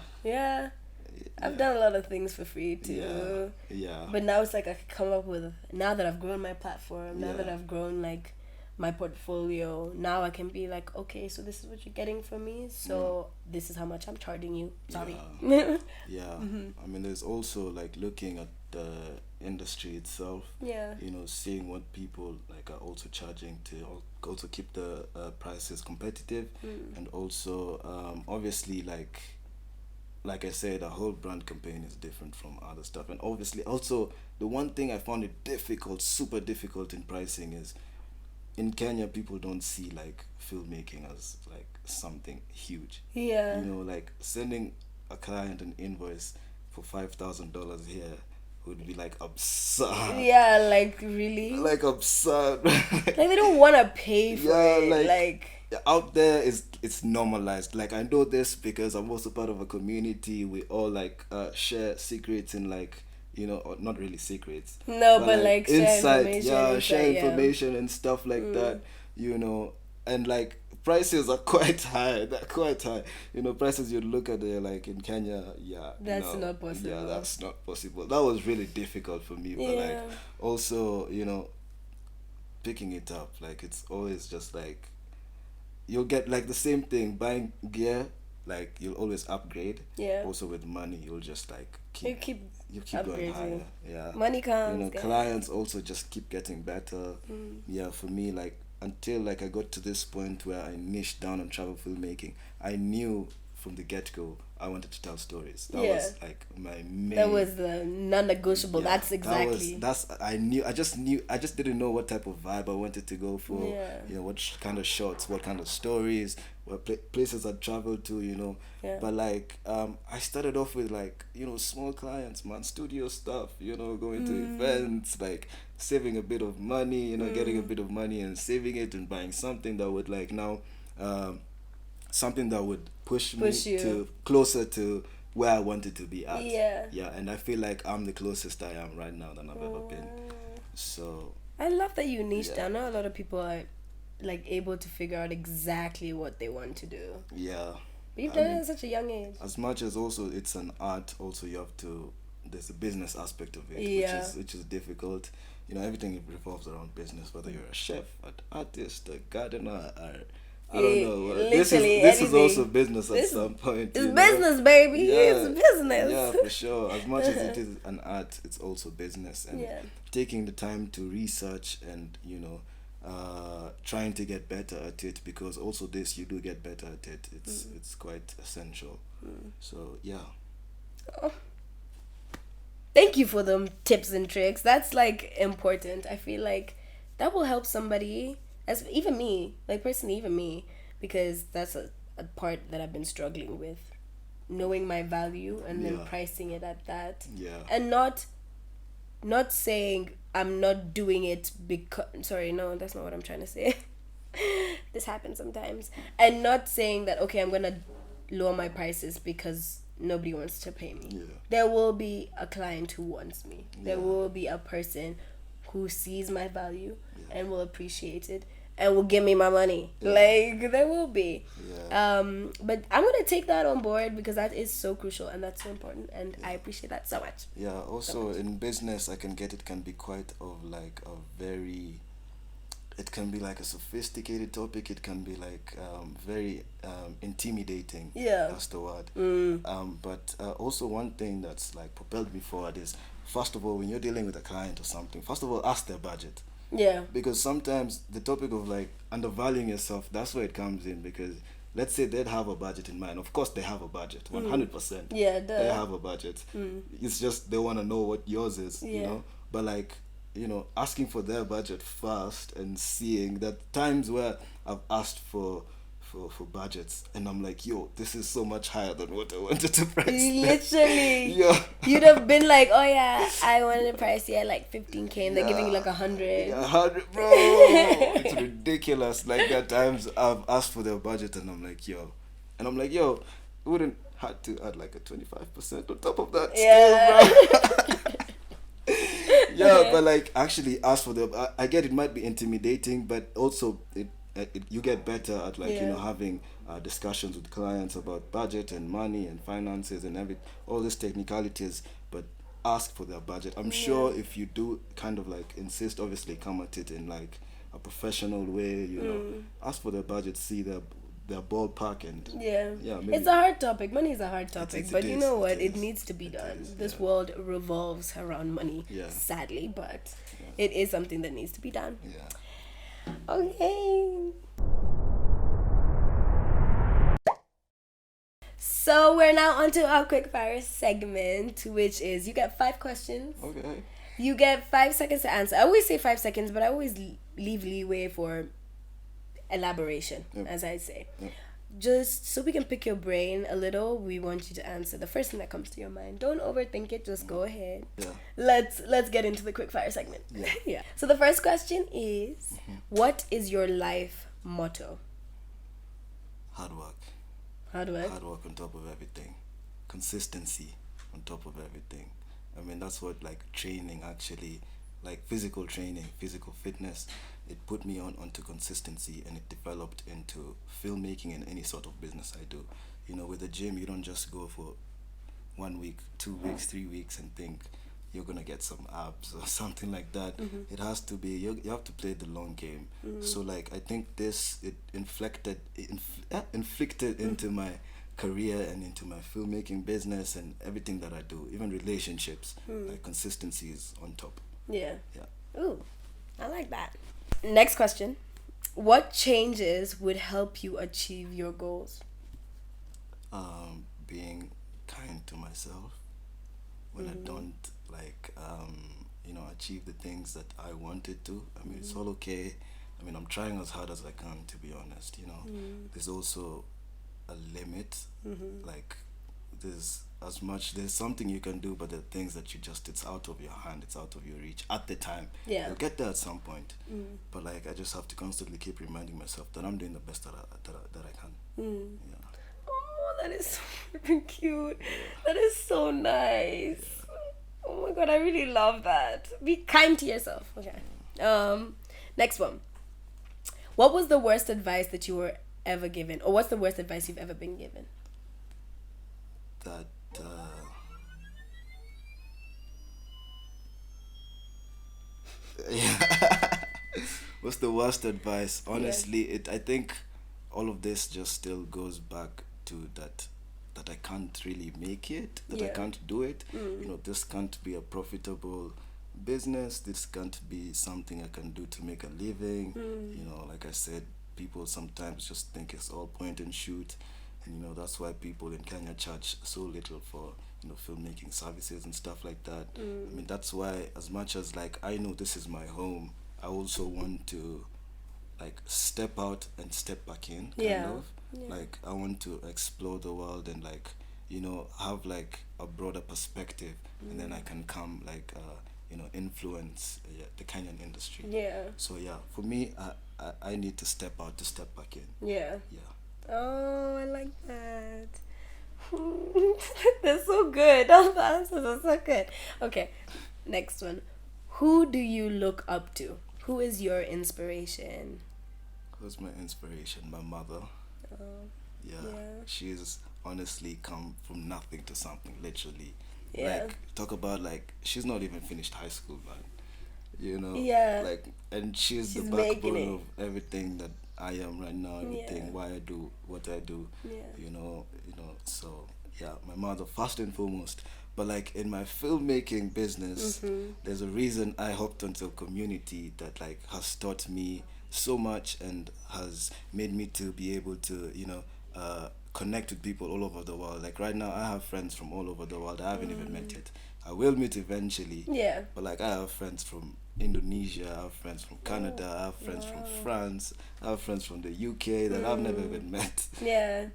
I've done a lot of things for free too. Yeah. But now it's like I can come up with, now that I've grown my platform, now that I've grown like my portfolio, now I can be like, okay, so this is what you're getting from me, so this is how much I'm charging you. Sorry. Yeah. Mm-hmm. I mean, there's also like looking at the industry itself. Yeah. Seeing what people like are also charging to also keep the prices competitive, and also obviously like I said, a whole brand campaign is different from other stuff. And obviously also the one thing I found it super difficult in pricing is, in Kenya, people don't see like filmmaking as like something huge. Yeah. Like sending a client an invoice for $5,000 here would be like absurd. Yeah, like really? Like absurd. Like they don't want to pay for it. Like out there it's normalized. Like, I know this because I'm also part of a community. We all like share secrets and like, you know, or not really secrets. No, but like insight, share information and stuff like that. You know, and like prices are quite high. They're quite high. You know, prices you look at it like in Kenya, that's not possible. Yeah, that's not possible. That was really difficult for me. But like also, you know, picking it up, like it's always just like you'll get like the same thing buying gear, like you'll always upgrade. Also with money you'll just like keep going higher. Money comes, you know, clients also just keep getting better. For me, like until like I got to this point where I niched down on travel filmmaking, I knew from the get-go I wanted to tell stories. That was like my main. That was the non-negotiable. That's exactly. I just didn't know what type of vibe I wanted to go for. You know, what kind of shots, what kind of stories, what places I'd travel to. You know, but like I started off with like, you know, small clients, man, studio stuff. You know, going to events, like saving a bit of money. You know, getting a bit of money and saving it and buying something that would like now. Something that would push me to closer to where I wanted to be at. And I feel like I'm the closest I am right now than I've ever been. So I love that you niched down. Not a lot of people are like able to figure out exactly what they want to do. But you've done it at such a young age. As much as also it's an art, also you have to, there's a business aspect of it, which is difficult. You know, everything revolves around business, whether you're a chef, an artist, a gardener, or I don't know. This is also business at some point. It's business, baby. It's business. Yeah, for sure. As much as it is an art, it's also business. And taking the time to research and, you know, trying to get better at it, because also this, you do get better at it. It's quite essential. So, Thank you for them tips and tricks. That's like important. I feel like that will help somebody. As even me, like personally, even me, because that's a part that I've been struggling with, knowing my value and then pricing it at that, and not saying I'm not doing it because, sorry, no, that's not what I'm trying to say. This happens sometimes, and not saying that okay, I'm gonna lower my prices because nobody wants to pay me. There will be a client who wants me. There will be a person who sees my value and will appreciate it and will give me my money. Like, there will be. But I'm going to take that on board because that is so crucial and that's so important, and I appreciate that so much. Also in business, I can get it can be quite of like a very, it can be like a sophisticated topic. It can be like very intimidating. That's the word. But also one thing that's like propelled me forward is, first of all, when you're dealing with a client or something, first of all, ask their budget. Because sometimes the topic of like undervaluing yourself, that's where it comes in. Because let's say they'd have a budget in mind. Of course, they have a budget, 100%. They have a budget. It's just they want to know what yours is, you know. But like, you know, asking for their budget first and seeing that times where I've asked for budgets and I'm like, yo, this is so much higher than what I wanted to price. Literally. You'd have been like, oh yeah, I wanted to price like 15K and they're giving you like 100. 100, bro. It's ridiculous. Like there are times I've asked for their budget and I'm like, yo, it wouldn't have to add like a 25% on top of that still, bro. But like actually ask for the, I get it might be intimidating, but also you get better at like, you know, having discussions with clients about budget and money and finances and all these technicalities, but ask for their budget. I'm sure if you do kind of like insist, obviously come at it in like a professional way, you know, ask for their budget, see their ballpark and maybe. It's a hard topic. Money is a hard topic, but you know what? It needs to be done. This world revolves around money, sadly, but it is something that needs to be done. Okay. So we're now on to our quick fire segment, which is you get 5 questions. Okay. You get 5 seconds to answer. I always say 5 seconds, but I always leave leeway for elaboration, as I say. Just so we can pick your brain a little, we want you to answer the first thing that comes to your mind. Don't overthink it, just go ahead. Let's get into the quick fire segment. Yeah. So the first question is, what is your life motto? Hard work. Hard work. Hard work on top of everything. Consistency on top of everything. I mean, that's what like training actually, like physical training, physical fitness, it put me onto consistency, and it developed into filmmaking and any sort of business I do. You know, with the gym, you don't just go for 1 week, 2 weeks, 3 weeks and think you're gonna get some abs or something like that. It has to be, you have to play the long game. So like I think this, it inflicted into my career and into my filmmaking business and everything that I do, even relationships. Like consistency is on top. Yeah. Yeah. Ooh, I like that. Next question. What changes would help you achieve your goals? Being kind to myself when I don't achieve the things that I wanted to. I mean, it's all okay. I mean, I'm trying as hard as I can, to be honest. There's also a limit. Like there's something you can do, but there are things that it's out of your hand, it's out of your reach at the time. Yeah. You'll get there at some point. But like I just have to constantly keep reminding myself that I'm doing the best that I can. Yeah. Oh, that is so cute. That is so nice. Oh my god, I really love that. Be kind to yourself. Okay. Next one. What was the worst advice that you were ever given, or what's the worst advice you've ever been given? That yeah. What's the worst advice? Honestly, I think all of this just still goes back to that I can't really make it, that I can't do it. This can't be a profitable business, this can't be something I can do to make a living. Like I said, people sometimes just think it's all point and shoot, and that's why people in Kenya charge so little for filmmaking services and stuff like that. I mean, that's why, as much as like I know this is my home, I also want to like step out and step back in, kind of. Like I want to explore the world and like have like a broader perspective, and then I can come like influence the Kenyan industry. So for me, I need to step out to step back in. Oh, I like that. They're so good. All the answers are so good. Okay, next one. Who do you look up to? Who is your inspiration? Who's my inspiration? My mother. She's honestly come from nothing to something, literally. Like, talk about like, she's not even finished high school, man. Like, and she's the backbone of everything that I am right now, everything, why I do what I do. So my mother first and foremost. But like in my filmmaking business, there's a reason I hopped onto a community that like has taught me so much and has made me to be able to connect with people all over the world. Like right now I have friends from all over the world I haven't even met yet. I will meet eventually. But like I have friends from Indonesia, I have friends from Canada, I have friends from France, I have friends from the UK that I've never even met.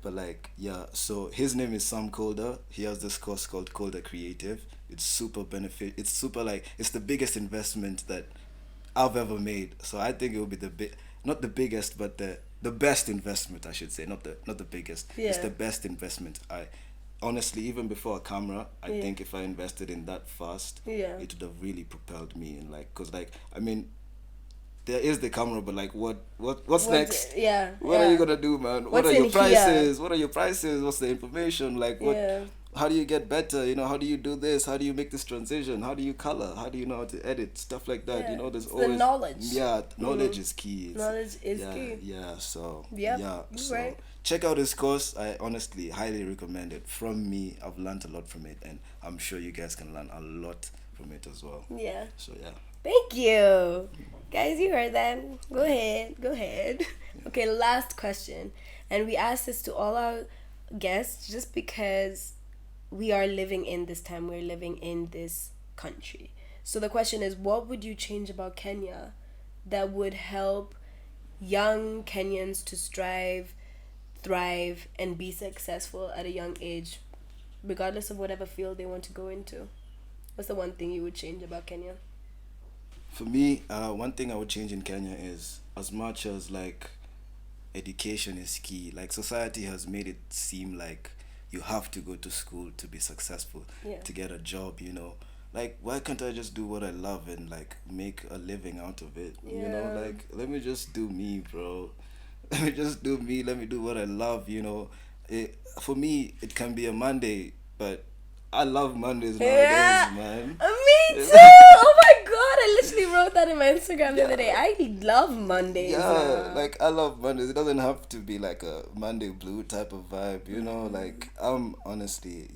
But like so his name is Sam Calder. He has this course called Calder Creative. It's super it's the biggest investment that I've ever made. So I think it will be not the biggest, but the best investment, I should say, not the biggest. It's the best investment. I honestly, even before a camera, I think if I invested in that fast, it would have really propelled me. And like, cause like, I mean, there is the camera, but like, what's next? What are you gonna do, man? What are your prices? What are your prices? What's the information? Like, what? How do you get better? How do you do this? How do you make this transition? How do you color? How do you know how to edit? Stuff like that. There's it's always the knowledge. Knowledge is key. Knowledge is key. So right. Check out his course. I honestly highly recommend it. From me, I've learned a lot from it, and I'm sure you guys can learn a lot from it as well. So Thank you. Guys, you heard that. Go ahead. Okay, last question. And we ask this to all our guests just because we are living in this time, we're living in this country. So the question is, what would you change about Kenya that would help young Kenyans to strive, thrive, and be successful at a young age, regardless of whatever field they want to go into? What's the one thing you would change about Kenya? For me, one thing I would change in Kenya is, as much as like education is key. Like society has made it seem like you have to go to school to be successful, to get a job, you know. Like, why can't I just do what I love and like make a living out of it? You know, like, let me just do me, bro. Let me just do me. Let me do what I love, you know. For me, it can be a Monday, but I love Mondays nowadays, man. Me too. Oh my god, I literally wrote that in my Instagram the other day. I love Mondays. Yeah, like I love Mondays. It doesn't have to be like a Monday blue type of vibe, you know. Like honestly,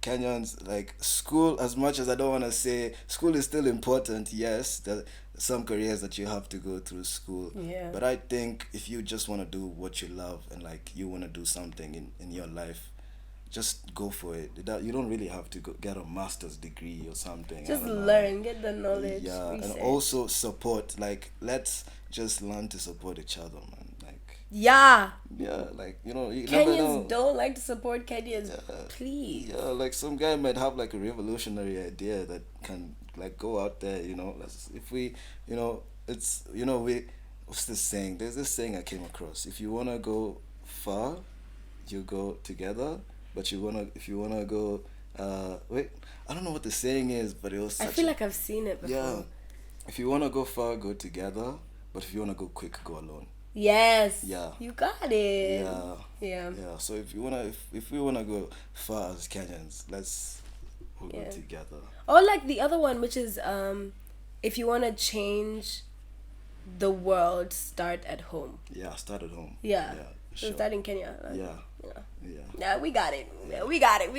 Kenyans, like school. As much as I don't want to say school is still important, yes, there some careers that you have to go through school. Yeah. But I think if you just want to do what you love and like you want to do something in your life, just go for it. You don't really have to get a master's degree or something. Just learn, get the knowledge. Yeah, research. And also support. Like, let's just learn to support each other, man. Like, like, you know, you never know. Kenyans don't like to support Kenyans. Please. Yeah, like some guy might have like a revolutionary idea that can like go out there. You know, if we, you know, it's what's this saying? There's this saying I came across. If you wanna go far, you go together. But if you wanna go, wait, I don't know what the saying is, but it was. I feel like I've seen it before. Yeah, if you wanna go far, go together. But if you wanna go quick, go alone. Yes. Yeah. You got it. Yeah. So if we wanna go far as Kenyans, we'll go together. Or like the other one, which is if you wanna change the world, start at home. Yeah, start at home. Yeah. Sure. So start in Kenya. Yeah, we got it. We got it.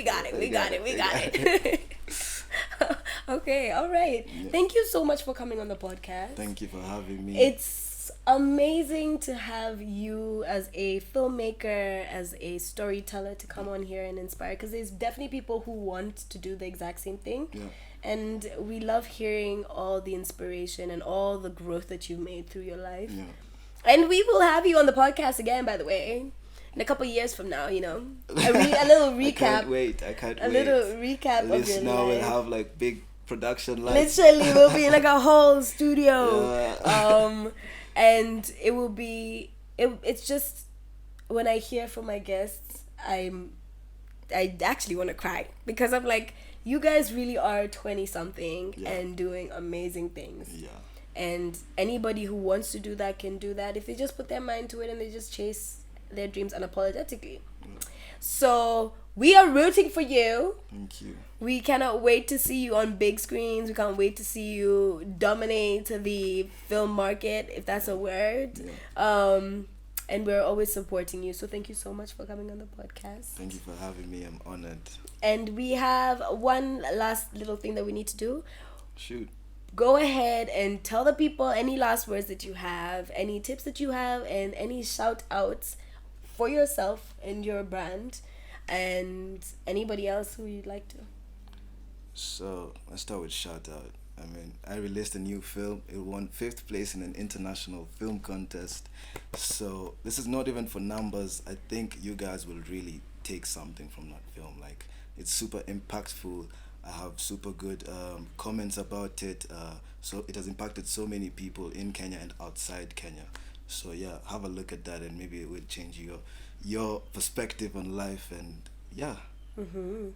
Okay, all right. Yeah. Thank you so much for coming on the podcast. Thank you for having me. It's amazing to have you as a filmmaker, as a storyteller to come on here and inspire, because there's definitely people who want to do the exact same thing. Yeah. And we love hearing all the inspiration and all the growth that you've made through your life. Yeah. And we will have you on the podcast again, by the way, in a couple of years from now, you know. A little recap. I can't wait. A little recap of your now life. We'll have like big production lights. Literally, we'll be in like a whole studio. And it will be, it's just, when I hear from my guests, I actually want to cry. Because I'm like, you guys really are 20-something and doing amazing things. Yeah. And anybody who wants to do that can do that if they just put their mind to it and they just chase their dreams unapologetically. So we are rooting for you. Thank you. We cannot wait to see you on big screens. We can't wait to see you dominate the film market, if that's a word. And we're always supporting you. So thank you so much for coming on the podcast. Thank you for having me. I'm honored. And we have one last little thing that we need to do. Shoot. Go ahead and tell the people any last words that you have, any tips that you have, and any shout outs for yourself and your brand, and anybody else who you'd like to. So let's start with shout out. I mean, I released a new film. It won 5th place in an international film contest. So this is not even for numbers. I think you guys will really take something from that film. Like, it's super impactful. I have super good comments about it. So it has impacted so many people in Kenya and outside Kenya. So yeah, have a look at that and maybe it will change your perspective on life. And yeah. Mm-hmm.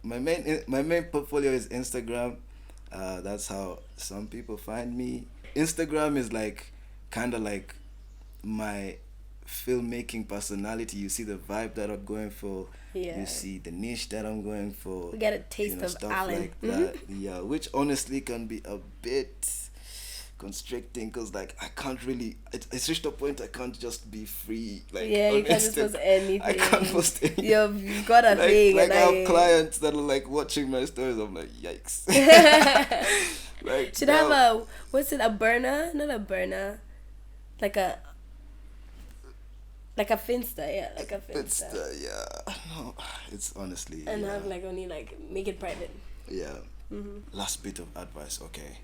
My main portfolio is Instagram. That's how some people find me. Instagram is like kind of like my filmmaking personality. You see the vibe that I'm going for. Yeah. You see the niche that I'm going for. We get a taste of stuff Allan. like that. Yeah, which honestly can be a bit constricting because like I can't really. It's reached a point I can't just be free. Like, yeah, you can't just post anything. I can't post anything. You've got a thing. Like I have clients that are like watching my stories. I'm like, yikes. Like, should I have a burner? Not a burner. Like a Finsta, yeah, like a Finsta. Yeah. No, it's honestly. And have like only like make it private. Yeah. Mm-hmm. Last bit of advice, okay.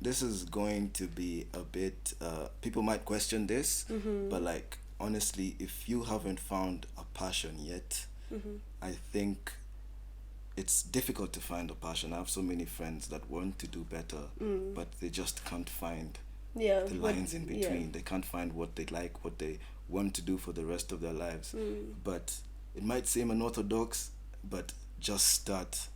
This is going to be a bit. People might question this, but like honestly, if you haven't found a passion yet, I think it's difficult to find a passion. I have so many friends that want to do better, but they just can't find the lines in between. They can't find what they like, what they want to do for the rest of their lives. But it might seem unorthodox, but just start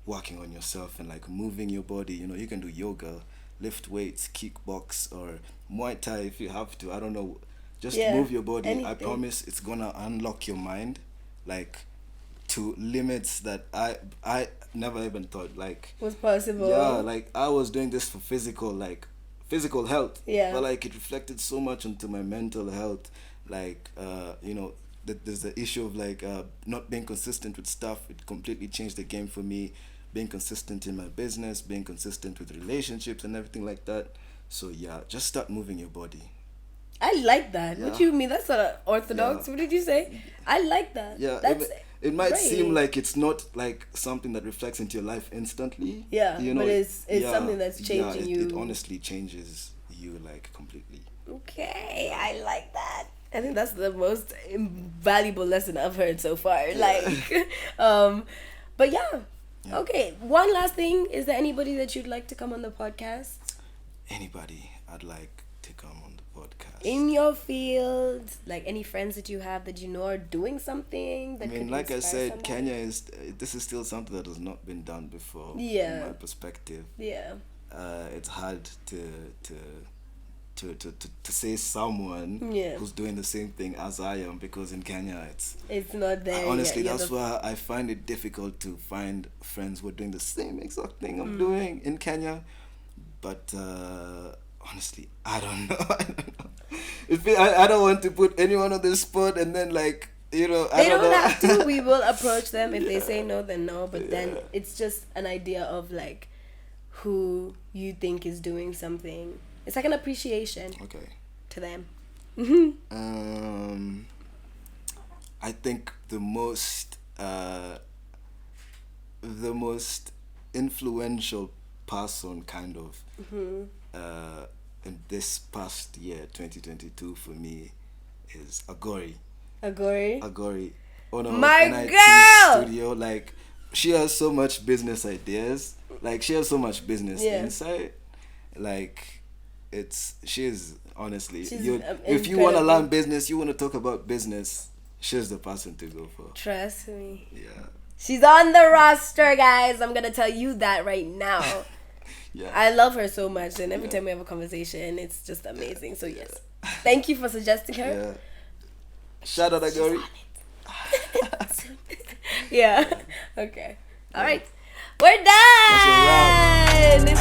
working on yourself and like moving your body. You know, you can do yoga, lift weights, kickbox, or Muay Thai if you have to. I don't know. Just move your body. Anything. I promise it's gonna unlock your mind, like, to limits that I never even thought like was possible. Yeah, like I was doing this for physical health. Yeah. But like it reflected so much into my mental health. Like you know, there's the issue of like not being consistent with stuff. It completely changed the game for me. Being consistent in my business, being consistent with relationships and everything like that. So yeah, just start moving your body. I like that. What do you mean? That's not orthodox. What did you say? I like that. Yeah, it might seem like it's not like something that reflects into your life instantly. Yeah, you know, but it's something that's changing you. It honestly changes you like completely. Okay, I like that. I think that's the most valuable lesson I've heard so far. Like, but yeah. Okay, one last thing. Is there anybody that you'd like to come on the podcast? Anybody I'd like to come on the podcast. In your field, like any friends that you have that you know are doing something that like I said, Kenya this is still something that has not been done before. Yeah. From my perspective. Yeah. It's hard to say someone who's doing the same thing as I am, because in Kenya it's not there. Honestly, that's why I find it difficult to find friends who are doing the same exact thing I'm doing in Kenya. But honestly, I don't know. I don't want to put anyone on the spot and then like, you know, they don't have to. We will approach them. If they say no, then no. But then it's just an idea of like who you think is doing something. It's like an appreciation. Okay. To them. I think the most influential person kind of in this past year 2022 for me is Agori. Owner my of NIT girl Studio. Like, she has so much business ideas. Like, she has so much business insight. Like, she's honestly, if you want to learn business, you want to talk about business, she's the person to go for. Trust me. Yeah. She's on the roster, guys. I'm gonna tell you that right now. Yeah. I love her so much, and every time we have a conversation, it's just amazing. So yes, thank you for suggesting her. Yeah. Shout out Agori. Yeah. Okay. All right. We're done.